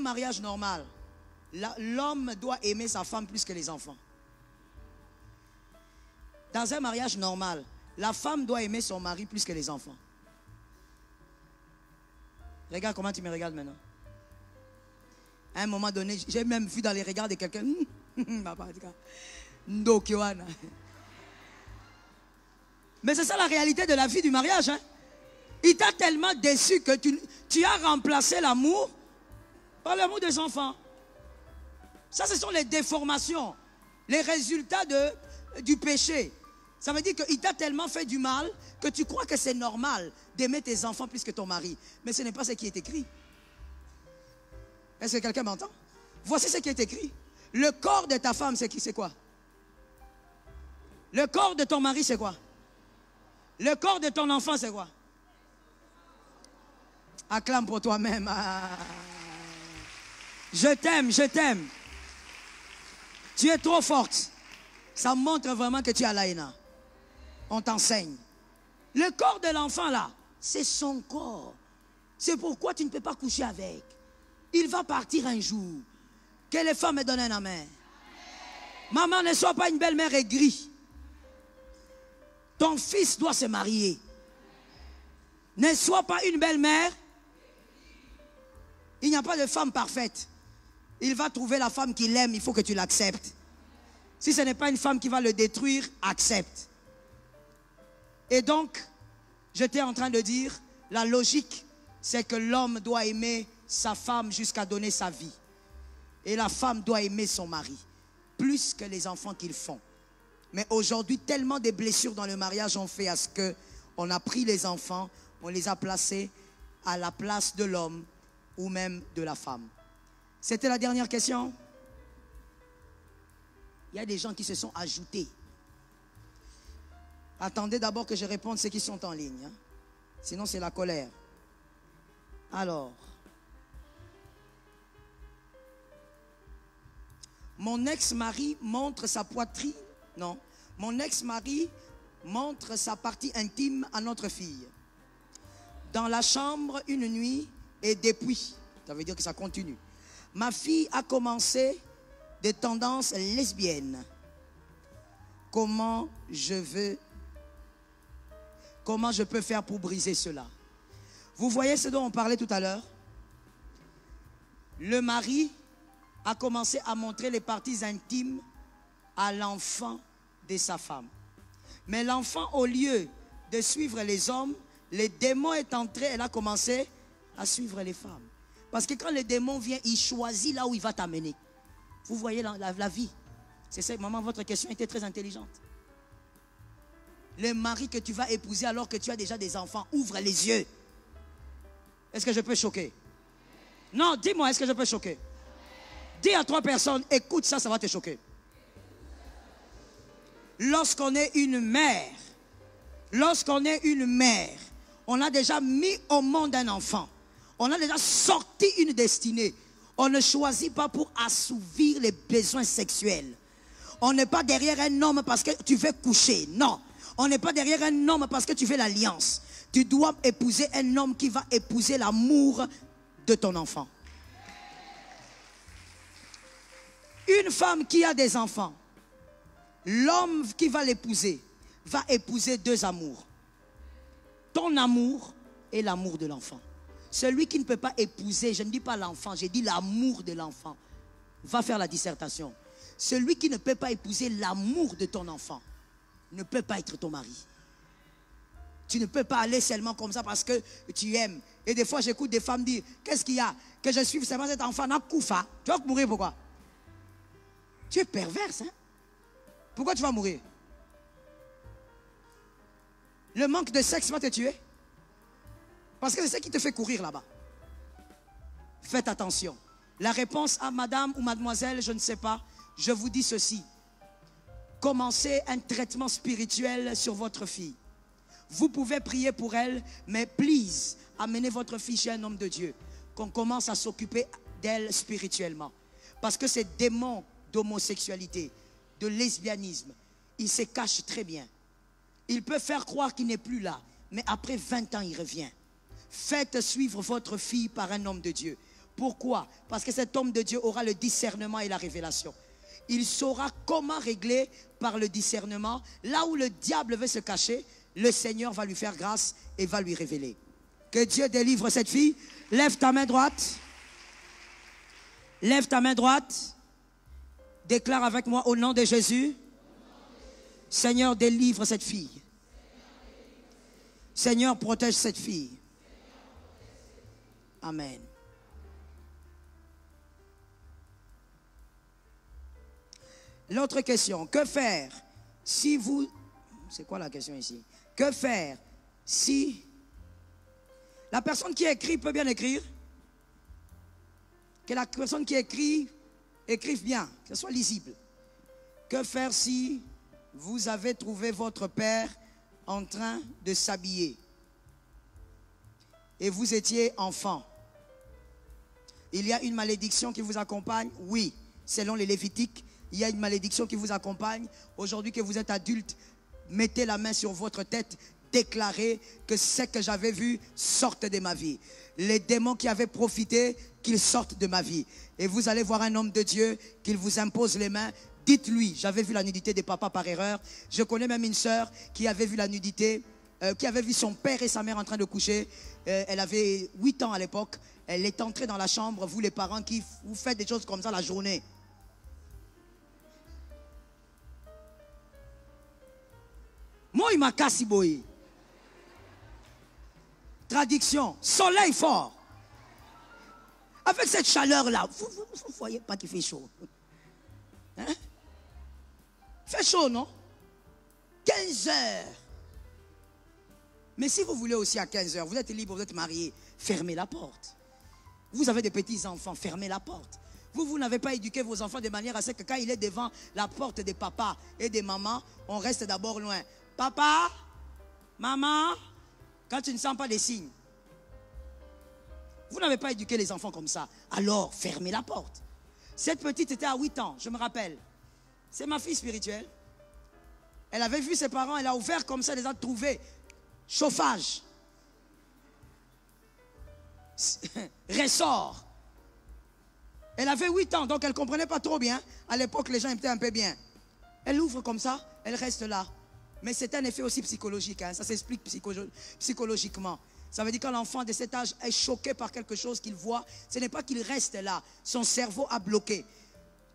mariage normal, l'homme doit aimer sa femme plus que les enfants. Dans un mariage normal, la femme doit aimer son mari plus que les enfants. Regarde comment tu me regardes maintenant. À un moment donné, j'ai même vu dans les regards de quelqu'un. Mais c'est ça la réalité de la vie du mariage. Hein? Il t'a tellement déçu que tu as remplacé l'amour par l'amour des enfants. Ça, ce sont les déformations, les résultats du péché. Ça veut dire qu'il t'a tellement fait du mal que tu crois que c'est normal d'aimer tes enfants plus que ton mari. Mais ce n'est pas ce qui est écrit. Est-ce que quelqu'un m'entend? Voici ce qui est écrit. Le corps de ta femme, c'est quoi? Le corps de ton mari, c'est quoi? Le corps de ton enfant, c'est quoi? Acclame pour toi-même. Ah. Je t'aime, je t'aime. Tu es trop forte. Ça montre vraiment que tu as l'ANA. On t'enseigne. Le corps de l'enfant là, c'est son corps. C'est pourquoi tu ne peux pas coucher avec. Il va partir un jour. Que les femmes me donnent un amen. Maman, ne sois pas une belle-mère aigrie. Ton fils doit se marier. Ne sois pas une belle-mère. Il n'y a pas de femme parfaite. Il va trouver la femme qu'il aime, il faut que tu l'acceptes. Si ce n'est pas une femme qui va le détruire, accepte. Et donc, j'étais en train de dire, la logique, c'est que l'homme doit aimer sa femme jusqu'à donner sa vie. Et la femme doit aimer son mari, plus que les enfants qu'ils font. Mais aujourd'hui, tellement de blessures dans le mariage ont fait à ce qu'on a pris les enfants, on les a placés à la place de l'homme ou même de la femme. C'était la dernière question. Il y a des gens qui se sont ajoutés. Attendez d'abord que je réponde ceux qui sont en ligne. Hein. Sinon, c'est la colère. Alors. Mon ex-mari montre sa poitrine. Non. Mon ex-mari montre sa partie intime à notre fille. Dans la chambre une nuit et depuis. Ça veut dire que ça continue. Ma fille a commencé des tendances lesbiennes. Comment je peux faire pour briser cela? Vous voyez ce dont on parlait tout à l'heure? Le mari a commencé à montrer les parties intimes à l'enfant de sa femme. Mais l'enfant, au lieu de suivre les hommes, les démons est entré, elle a commencé à suivre les femmes. Parce que quand le démon vient, il choisit là où il va t'amener. Vous voyez la vie. C'est ça, maman, votre question était très intelligente. Le mari que tu vas épouser alors que tu as déjà des enfants, ouvre les yeux. Est-ce que je peux choquer? Non, dis-moi, est-ce que je peux choquer? Dis à 3 personnes, écoute ça, ça va te choquer. Lorsqu'on est une mère, on a déjà mis au monde un enfant. On a déjà sorti une destinée. On ne choisit pas pour assouvir les besoins sexuels. On n'est pas derrière un homme parce que tu veux coucher. Non. On n'est pas derrière un homme parce que tu veux l'alliance. Tu dois épouser un homme qui va épouser l'amour de ton enfant. Une femme qui a des enfants, l'homme qui va l'épouser, va épouser 2 amours. Ton amour et l'amour de l'enfant. Celui qui ne peut pas épouser, je ne dis pas l'enfant, j'ai dit l'amour de l'enfant, va faire la dissertation. Celui qui ne peut pas épouser l'amour de ton enfant, ne peut pas être ton mari. Tu ne peux pas aller seulement comme ça parce que tu aimes. Et des fois, j'écoute des femmes dire, qu'est-ce qu'il y a? Que je suive seulement cet enfant, n'a koufa. Tu vas mourir pourquoi? Tu es perverse, hein? Pourquoi tu vas mourir? Le manque de sexe va te tuer. Parce que c'est ça qui te fait courir là-bas. Faites attention. La réponse à madame ou mademoiselle, je ne sais pas. Je vous dis ceci. Commencez un traitement spirituel sur votre fille. Vous pouvez prier pour elle, mais please, amenez votre fille chez un homme de Dieu. Qu'on commence à s'occuper d'elle spirituellement. Parce que ces démons d'homosexualité, de lesbianisme, ils se cachent très bien. Il peut faire croire qu'il n'est plus là, mais après 20 ans, il revient. Faites suivre votre fille par un homme de Dieu Pourquoi? Parce que cet homme de Dieu aura le discernement et la révélation. Il saura comment régler par le discernement. Là où le diable veut se cacher, le Seigneur va lui faire grâce et va lui révéler. Que Dieu délivre cette fille. Lève ta main droite. Lève ta main droite. Déclare avec moi au nom de Jésus. Seigneur, délivre cette fille. Seigneur, protège cette fille. Amen. L'autre question, que faire si vous... C'est quoi la question ici? Que faire si... La personne qui écrit peut bien écrire? Que la personne qui écrit, écrive bien, que ce soit lisible. Que faire si vous avez trouvé votre père en train de s'habiller et vous étiez enfant? Il y a une malédiction qui vous accompagne? Oui, selon les Lévitiques, il y a une malédiction qui vous accompagne. Aujourd'hui que vous êtes adulte, mettez la main sur votre tête, déclarez que ce que j'avais vu sorte de ma vie. Les démons qui avaient profité, qu'ils sortent de ma vie. Et vous allez voir un homme de Dieu, qu'il vous impose les mains. Dites-lui, j'avais vu la nudité des papas par erreur. Je connais même une sœur qui avait vu la nudité, qui avait vu son père et sa mère en train de coucher. Elle avait 8 ans à l'époque. Elle est entrée dans la chambre, vous les parents qui vous faites des choses comme ça la journée. Moi, il m'a cassé boy. Traduction, soleil fort. Avec cette chaleur-là, vous ne voyez pas qu'il fait chaud. Hein? Fait chaud, non? 15 heures. Mais si vous voulez aussi à 15 heures, vous êtes libre, vous êtes marié, fermez la porte. Vous avez des petits-enfants, fermez la porte. Vous n'avez pas éduqué vos enfants de manière à ce que quand il est devant la porte des papas et des mamans, on reste d'abord loin. Papa, maman, quand tu ne sens pas les signes. Vous n'avez pas éduqué les enfants comme ça. Alors, fermez la porte. Cette petite était à 8 ans, je me rappelle. C'est ma fille spirituelle. Elle avait vu ses parents, elle a ouvert comme ça, elle les a trouvés. Chauffage. Ressort. Elle avait 8 ans, donc elle ne comprenait pas trop bien. À l'époque, les gens étaient un peu bien. Elle ouvre comme ça, elle reste là. Mais c'est un effet aussi psychologique, hein. Ça s'explique psychologiquement. Ça veut dire que quand l'enfant de cet âge est choqué par quelque chose qu'il voit, ce n'est pas qu'il reste là. Son cerveau a bloqué.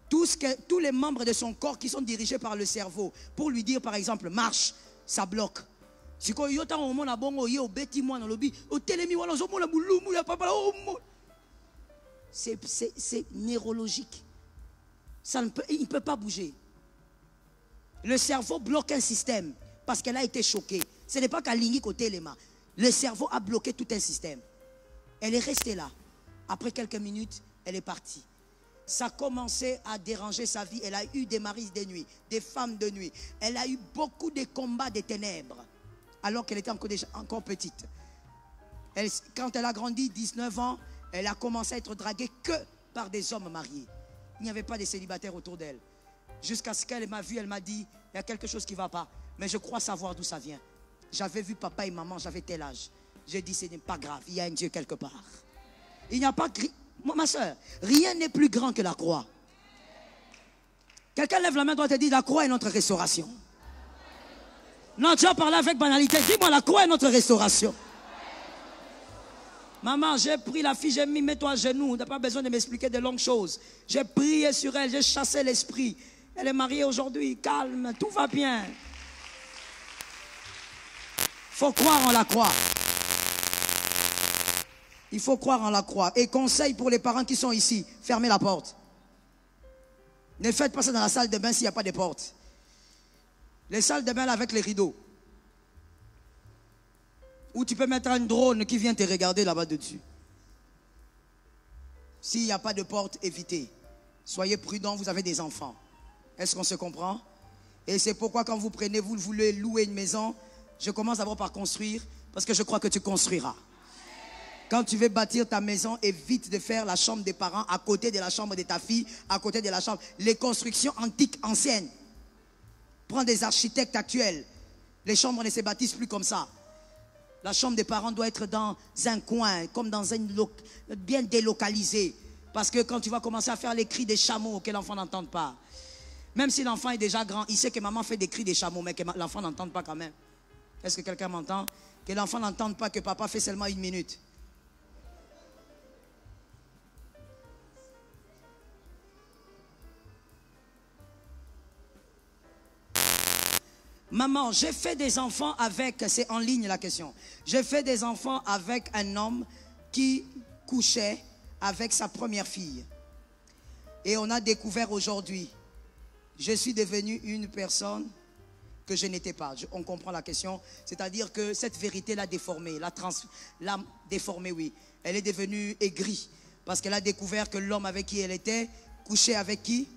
Tous les membres de son corps qui sont dirigés par le cerveau, pour lui dire par exemple, marche, ça bloque. C'est neurologique. Il ne peut pas bouger. Le cerveau bloque un système parce qu'elle a été choquée. Ce n'est pas qu'à Lingi côté les mains. Le cerveau a bloqué tout un système. Elle est restée là. Après quelques minutes, elle est partie. Ça a commencé à déranger sa vie. Elle a eu des maris de nuit, des femmes de nuit. Elle a eu beaucoup de combats des ténèbres alors qu'elle était encore petite. Quand elle a grandi, 19 ans, elle a commencé à être draguée que par des hommes mariés. Il n'y avait pas de célibataires autour d'elle. Jusqu'à ce qu'elle m'a vu, elle m'a dit, il y a quelque chose qui ne va pas. Mais je crois savoir d'où ça vient. J'avais vu papa et maman, j'avais tel âge. J'ai dit, ce n'est pas grave, il y a un Dieu quelque part. Il n'y a pas... Ma soeur, rien n'est plus grand que la croix. Quelqu'un lève la main droite et dit, la croix est notre restauration. Non, tu as parlé avec banalité. Dis-moi, la croix est notre restauration. Maman, j'ai pris la fille, j'ai mis, mets-toi à genoux. Tu n'as pas besoin de m'expliquer de longues choses. J'ai prié sur elle, j'ai chassé l'esprit. Elle est mariée aujourd'hui, calme, tout va bien. Il faut croire en la croix. Il faut croire en la croix. Et conseil pour les parents qui sont ici, fermez la porte. Ne faites pas ça dans la salle de bain s'il n'y a pas de porte. Les salles de bain là, avec les rideaux. Ou tu peux mettre un drone qui vient te regarder là-bas dessus. S'il n'y a pas de porte, évitez. Soyez prudents, vous avez des enfants. Est-ce qu'on se comprend? Et c'est pourquoi quand vous prenez, vous voulez louer une maison, je commence d'abord par construire, parce que je crois que tu construiras. Quand tu veux bâtir ta maison, évite de faire la chambre des parents à côté de la chambre de ta fille, à côté de la chambre. Les constructions antiques, anciennes. Prends des architectes actuels. Les chambres ne se bâtissent plus comme ça. La chambre des parents doit être dans un coin, comme dans une bien délocalisé. Parce que quand tu vas commencer à faire les cris des chameaux, que l'enfant n'entende pas. Même si l'enfant est déjà grand, il sait que maman fait des cris des chameaux, mais que l'enfant n'entende pas quand même. Est-ce que quelqu'un m'entend? Que l'enfant n'entende pas que papa fait seulement 1 minute. Maman, j'ai fait des enfants avec, c'est en ligne la question. J'ai fait des enfants avec un homme qui couchait avec sa première fille. Et on a découvert aujourd'hui, je suis devenue une personne que je n'étais pas. On comprend la question. C'est-à-dire que cette vérité l'a déformée, l'a déformée, oui. Elle est devenue aigrie parce qu'elle a découvert que l'homme avec qui elle était couchait avec qui?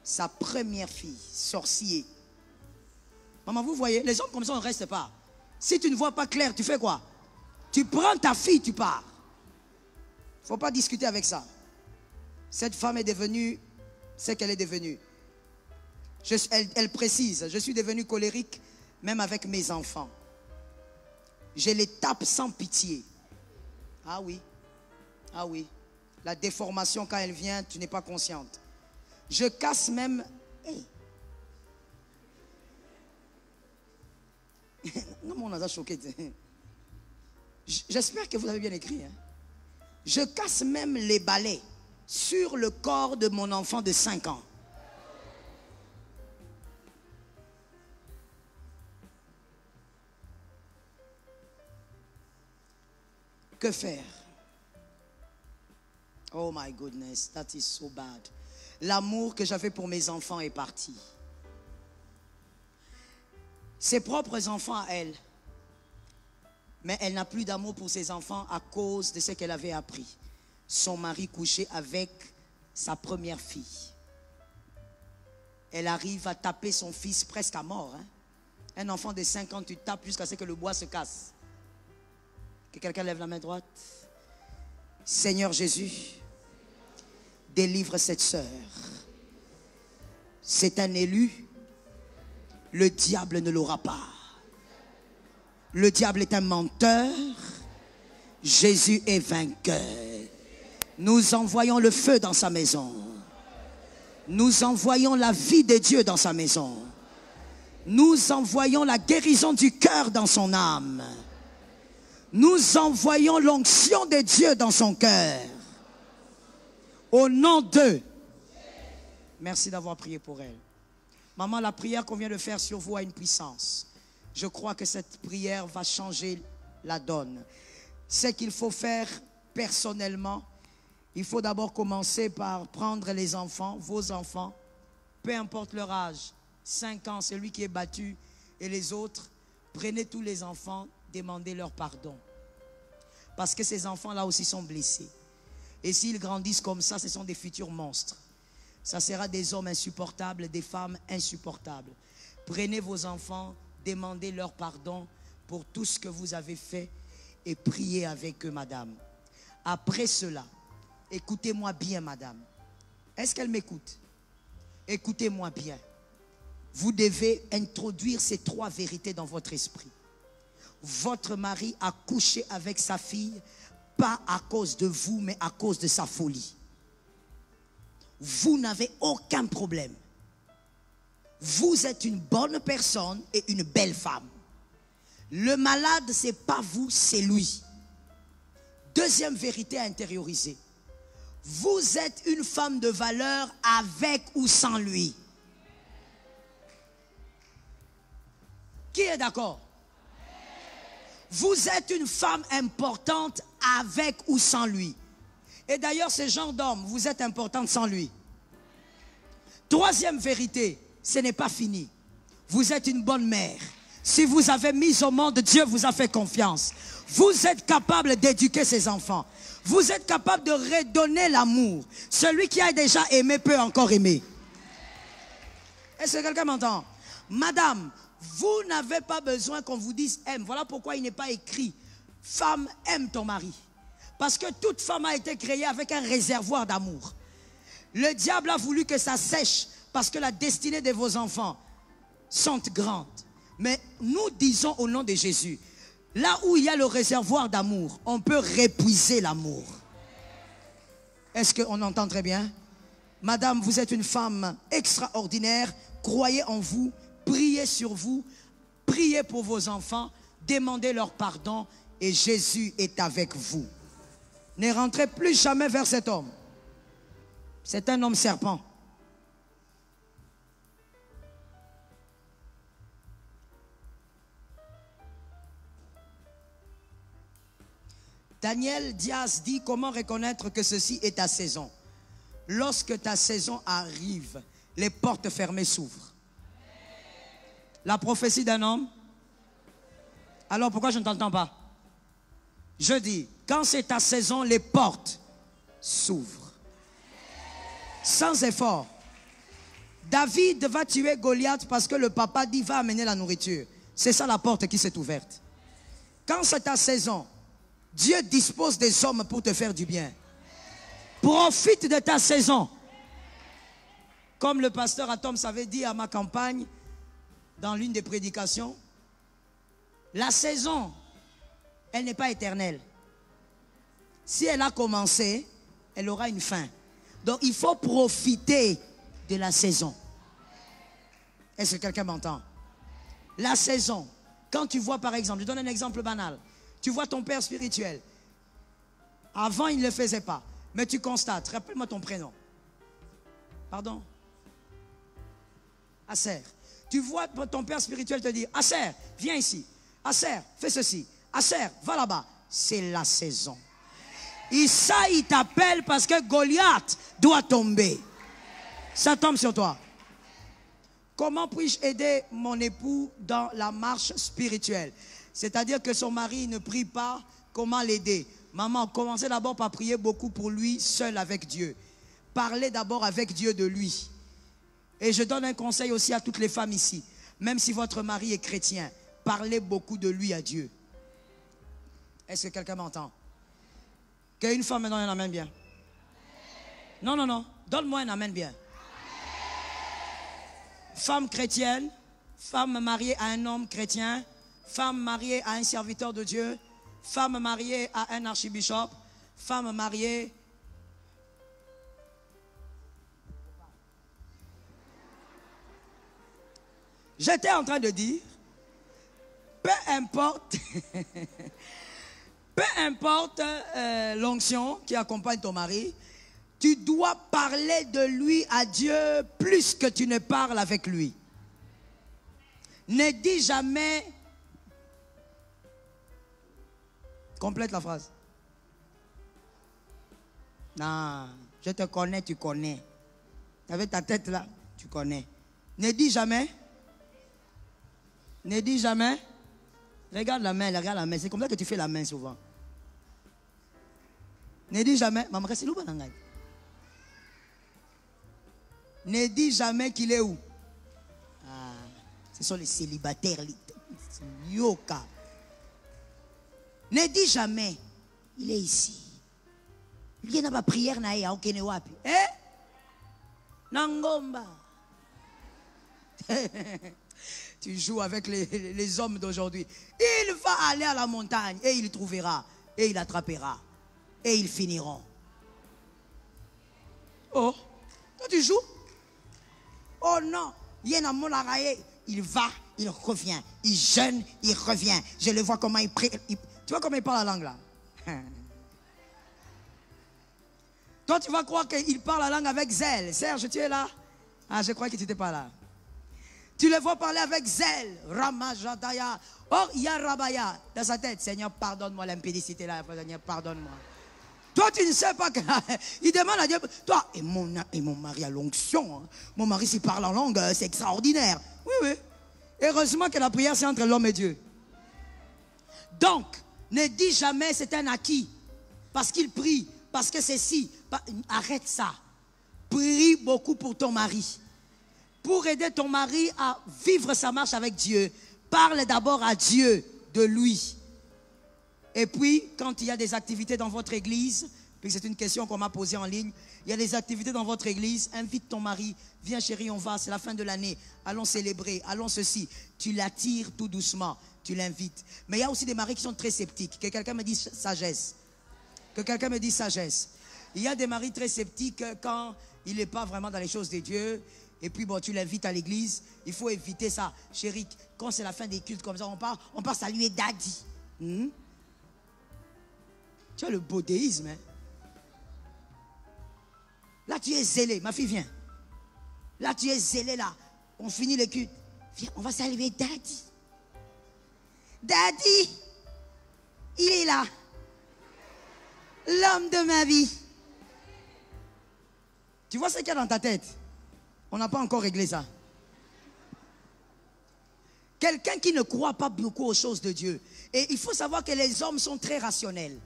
Sa première fille, sorcier. Maman, vous voyez, les hommes comme ça, on ne reste pas. Si tu ne vois pas clair, tu fais quoi? Tu prends ta fille, tu pars. Il ne faut pas discuter avec ça. Cette femme est devenue ce qu'elle est devenue. Elle précise, je suis devenue colérique même avec mes enfants. Je les tape sans pitié. Ah oui, ah oui. La déformation quand elle vient, tu n'es pas consciente. Je casse même... Hey. Non, on a choqué. J'espère que vous avez bien écrit. Hein. Je casse même les balais sur le corps de mon enfant de 5 ans. Que faire? Oh my goodness, that is so bad. L'amour que j'avais pour mes enfants est parti. Ses propres enfants à elle. Mais elle n'a plus d'amour pour ses enfants à cause de ce qu'elle avait appris. Son mari couché avec sa première fille. Elle arrive à taper son fils presque à mort. Hein? Un enfant de 5 ans, tu tapes jusqu'à ce que le bois se casse. Que quelqu'un lève la main droite. Seigneur Jésus, délivre cette sœur. C'est un élu. Le diable ne l'aura pas. Le diable est un menteur. Jésus est vainqueur. Nous envoyons le feu dans sa maison. Nous envoyons la vie de Dieu dans sa maison. Nous envoyons la guérison du cœur dans son âme. Nous envoyons l'onction de Dieu dans son cœur. Au nom de... Merci d'avoir prié pour elle. Maman, la prière qu'on vient de faire sur vous a une puissance. Je crois que cette prière va changer la donne. Ce qu'il faut faire personnellement, il faut d'abord commencer par prendre les enfants, vos enfants, peu importe leur âge, 5 ans, celui qui est battu, et les autres, prenez tous les enfants, demandez leur pardon. Parce que ces enfants-là aussi sont blessés. Et s'ils grandissent comme ça, ce sont des futurs monstres. Ça sera des hommes insupportables, des femmes insupportables. Prenez vos enfants, demandez leur pardon pour tout ce que vous avez fait et priez avec eux, madame. Après cela, écoutez-moi bien, madame. Est-ce qu'elle m'écoute? Écoutez-moi bien. Vous devez introduire ces 3 vérités dans votre esprit. Votre mari a couché avec sa fille, pas à cause de vous, mais à cause de sa folie. Vous n'avez aucun problème. Vous êtes une bonne personne et une belle femme. Le malade, ce n'est pas vous, c'est lui. Deuxième vérité à intérioriser. Vous êtes une femme de valeur avec ou sans lui. Qui est d'accord? Vous êtes une femme importante avec ou sans lui. Et d'ailleurs, ce genre d'homme, vous êtes importante sans lui. Troisième vérité, ce n'est pas fini. Vous êtes une bonne mère. Si vous avez mis au monde, Dieu vous a fait confiance. Vous êtes capable d'éduquer ses enfants. Vous êtes capable de redonner l'amour. Celui qui a déjà aimé peut encore aimer. Est-ce que quelqu'un m'entend? Madame, vous n'avez pas besoin qu'on vous dise aime. Voilà pourquoi il n'est pas écrit femme, aime ton mari. Parce que toute femme a été créée avec un réservoir d'amour. Le diable a voulu que ça sèche parce que la destinée de vos enfants sont grandes. Mais nous disons au nom de Jésus, Là où il y a le réservoir d'amour, on peut répuiser l'amour. Est-ce qu'on entend très bien? Madame, vous êtes une femme extraordinaire. Croyez en vous, priez sur vous, priez pour vos enfants, demandez leur pardon et Jésus est avec vous. Ne rentrez plus jamais vers cet homme. C'est un homme serpent. Daniel Diaz dit comment reconnaître que ceci est ta saison. Lorsque ta saison arrive, les portes fermées s'ouvrent. La prophétie d'un homme. Alors pourquoi je ne t'entends pas? Je dis, quand c'est ta saison, les portes s'ouvrent. Sans effort. David va tuer Goliath parce que le papa dit va amener la nourriture. C'est ça la porte qui s'est ouverte. Quand c'est ta saison, Dieu dispose des hommes pour te faire du bien. Profite de ta saison. Comme le pasteur Atom avait dit à ma campagne, dans l'une des prédications, la saison, elle n'est pas éternelle. Si elle a commencé, elle aura une fin. Donc il faut profiter de la saison. Est-ce que quelqu'un m'entend? La saison, quand tu vois par exemple, je donne un exemple banal, tu vois ton père spirituel. Avant, il ne le faisait pas. Mais tu constates, rappelle-moi ton prénom. Pardon? Asser. Tu vois ton père spirituel te dire, Asser, viens ici. Asser, fais ceci. Asser, va là-bas. C'est la saison. Issa, il t'appelle parce que Goliath doit tomber. Ça tombe sur toi. Comment puis-je aider mon époux dans la marche spirituelle? C'est-à-dire que son mari ne prie pas, comment l'aider? Maman, commencez d'abord par prier beaucoup pour lui, seul avec Dieu. Parlez d'abord avec Dieu de lui. Et je donne un conseil aussi à toutes les femmes ici. Même si votre mari est chrétien, parlez beaucoup de lui à Dieu. Est-ce que quelqu'un m'entend? Qu'une femme me donne un amen bien. Non, non, non. Donne-moi un amen bien. Femme chrétienne, femme mariée à un homme chrétien, femme mariée à un serviteur de Dieu, femme mariée à un archibishop, femme mariée. J'étais en train de dire, peu importe, peu importe l'onction qui accompagne ton mari, tu dois parler de lui à Dieu plus que tu ne parles avec lui. Ne dis jamais. Complète la phrase. Non, je te connais, tu connais. Avec ta tête là, tu connais. Ne dis jamais. Ne dis jamais. Regarde la main, regarde la main. C'est comme ça que tu fais la main souvent. Ne dis jamais. Maman, c'est où? Ne dis jamais qu'il est où. Ah, ce sont les célibataires. Yoka. Ne dis jamais, il est ici. Il n'y a pas prière na ya okene wapi. Nangomba. Tu joues avec les hommes d'aujourd'hui. Il va aller à la montagne et il trouvera et il attrapera et ils finiront. Oh, toi tu joues? Oh non, il va, il revient, il jeûne, il revient. Je le vois comment il prie. Tu vois comment il parle la langue là? Toi, tu vas croire qu'il parle la langue avec zèle. Serge, tu es là? Ah, je crois que tu n'étais pas là. Tu le vois parler avec zèle. Ramajadaya. Or, il y a Rabaya dans sa tête. Seigneur, pardonne-moi l'impédicité là. Seigneur, pardonne-moi. Toi, tu ne sais pas que... Il demande à Dieu... Toi, et mon mari a l'onction. Hein. Mon mari, s'il parle en langue, c'est extraordinaire. Oui, oui. Heureusement que la prière, c'est entre l'homme et Dieu. Donc, ne dis jamais c'est un acquis. Parce qu'il prie. Parce que c'est si. Arrête ça. Prie beaucoup pour ton mari. Pour aider ton mari à vivre sa marche avec Dieu, parle d'abord à Dieu de lui. Et puis, quand il y a des activités dans votre église, puis c'est une question qu'on m'a posée en ligne, il y a des activités dans votre église, invite ton mari, viens chérie, on va, c'est la fin de l'année, allons célébrer, allons ceci. Tu l'attires tout doucement. tu l'invites. Mais il y a aussi des maris qui sont très sceptiques. Que quelqu'un me dise sagesse. Que quelqu'un me dise sagesse. Il y a des maris très sceptiques quand il n'est pas vraiment dans les choses de Dieu. Et puis bon, tu l'invites à l'église. Il faut éviter ça. Chérie, quand c'est la fin des cultes comme ça, on part saluer Daddy. Tu as le bodéisme. Hein? Là, tu es zélé. Ma fille, viens. Là, tu es zélé, là. On finit le culte. Viens, on va saluer Daddy. Daddy, il est là. L'homme de ma vie. Tu vois ce qu'il y a dans ta tête? On n'a pas encore réglé ça. Quelqu'un qui ne croit pas beaucoup aux choses de Dieu. Et il faut savoir que les hommes sont très rationnels.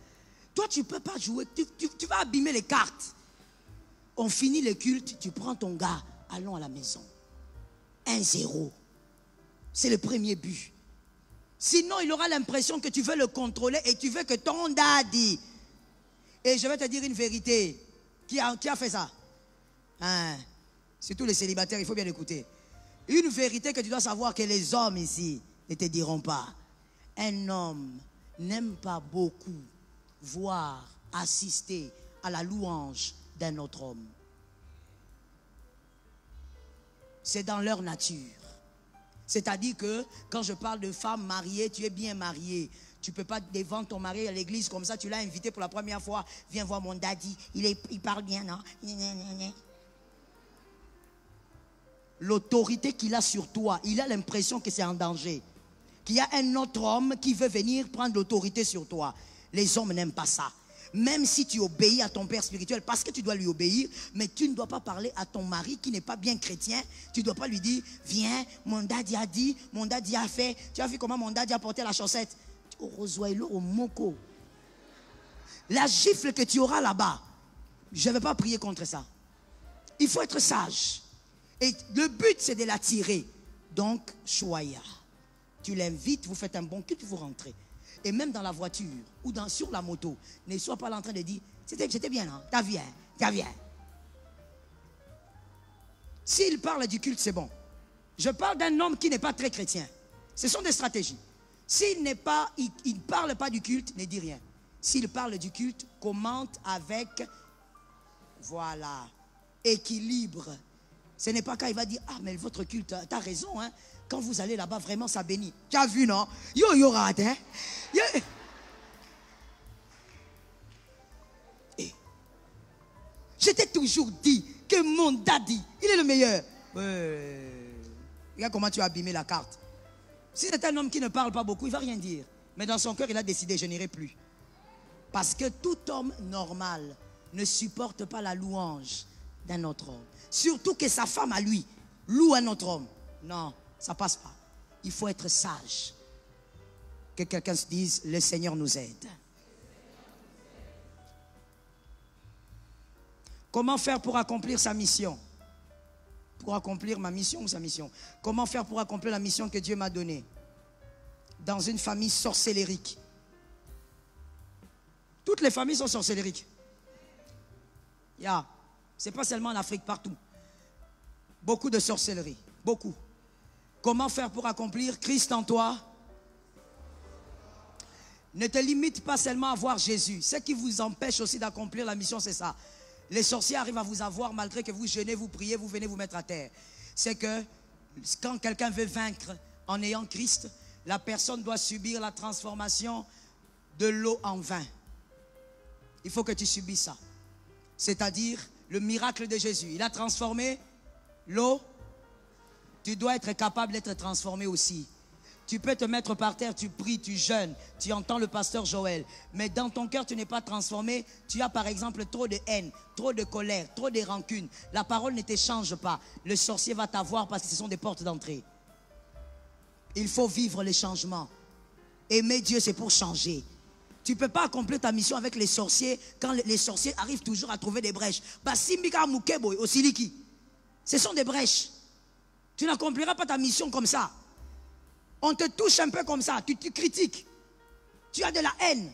Toi, tu ne peux pas jouer. Tu vas abîmer les cartes. On finit le culte, tu prends ton gars. Allons à la maison. 1-0. C'est le premier but. Sinon, il aura l'impression que tu veux le contrôler et tu veux que ton daddy. Et je vais te dire une vérité. Qui a fait ça? Hein? Surtout les célibataires, il faut bien écouter. Une vérité que tu dois savoir que les hommes ici ne te diront pas. Un homme n'aime pas beaucoup voir, assister à la louange d'un autre homme. C'est dans leur nature. C'est-à-dire que quand je parle de femme mariée, tu es bien mariée. Tu ne peux pas devant ton mari à l'église comme ça, tu l'as invité pour la première fois. Viens voir mon daddy, il parle bien, non? L'autorité qu'il a sur toi, il a l'impression que c'est en danger. Qu'il y a un autre homme qui veut venir prendre l'autorité sur toi. Les hommes n'aiment pas ça. Même si tu obéis à ton père spirituel, parce que tu dois lui obéir, mais tu ne dois pas parler à ton mari qui n'est pas bien chrétien. Tu ne dois pas lui dire, viens, mon daddy a dit, mon daddy a fait. Tu as vu comment mon daddy a porté la chaussette? Au moko. La gifle que tu auras là-bas, je ne vais pas prier contre ça. Il faut être sage. Et le but, c'est de l'attirer. Donc, choya. Tu l'invites, vous faites un bon culte, vous rentrez. Et même dans la voiture ou sur la moto, ne sois pas là en train de dire, c'était bien, hein? T'as viens. S'il parle du culte, c'est bon. Je parle d'un homme qui n'est pas très chrétien. Ce sont des stratégies. S'il n'est pas, il ne parle pas du culte, ne dis rien. S'il parle du culte, commente avec, voilà, équilibre. Ce n'est pas quand il va dire, ah mais votre culte, tu as raison, hein. Quand vous allez là-bas, vraiment, ça bénit. Tu as vu, non? Yo, rate, hein? Je t'ai toujours dit que mon daddy, il est le meilleur. Regarde comment tu as abîmé la carte. Si c'est un homme qui ne parle pas beaucoup, il ne va rien dire. Mais dans son cœur, il a décidé, je n'irai plus. Parce que tout homme normal ne supporte pas la louange d'un autre homme. Surtout que sa femme à lui loue un autre homme. Non, ça ne passe pas. Il faut être sage. Que quelqu'un se dise, le Seigneur nous aide. Comment faire pour accomplir sa mission? Pour accomplir ma mission ou sa mission? Comment faire pour accomplir la mission que Dieu m'a donnée? Dans une famille sorcellérique. Toutes les familles sont sorcellériques. C'est pas seulement en Afrique, partout. Beaucoup de sorcellerie. Beaucoup. Comment faire pour accomplir Christ en toi? Ne te limite pas seulement à voir Jésus. Ce qui vous empêche aussi d'accomplir la mission, c'est ça. Les sorciers arrivent à vous avoir malgré que vous jeûnez, vous priez, vous venez vous mettre à terre. C'est que quand quelqu'un veut vaincre en ayant Christ, la personne doit subir la transformation de l'eau en vin. Il faut que tu subisses ça. C'est-à-dire le miracle de Jésus. Il a transformé l'eau. Tu dois être capable d'être transformé aussi. Tu peux te mettre par terre, tu pries, tu jeûnes, tu entends le pasteur Joël. Mais dans ton cœur, tu n'es pas transformé. Tu as par exemple trop de haine, trop de colère, trop de rancune. La parole ne t'échange pas. Le sorcier va t'avoir parce que ce sont des portes d'entrée. Il faut vivre les changements. Aimer Dieu, c'est pour changer. Tu ne peux pas accomplir ta mission avec les sorciers quand les sorciers arrivent toujours à trouver des brèches. Ce sont des brèches. Tu n'accompliras pas ta mission comme ça. On te touche un peu comme ça, tu critiques. Tu as de la haine.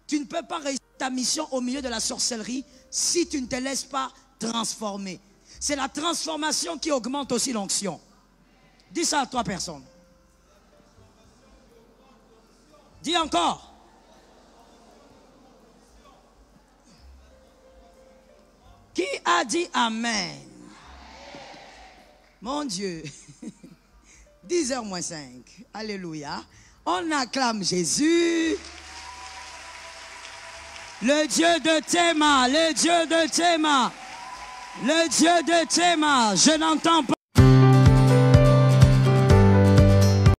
Tu ne peux pas réussir ta mission au milieu de la sorcellerie si tu ne te laisses pas transformer. C'est la transformation qui augmente aussi l'onction. Dis ça à 3 personnes. Dis encore. Qui a dit Amen? Mon Dieu. 10h moins 5. Alléluia. On acclame Jésus. Le Dieu de Théma, le Dieu de Théma, le Dieu de Théma. Je n'entends pas.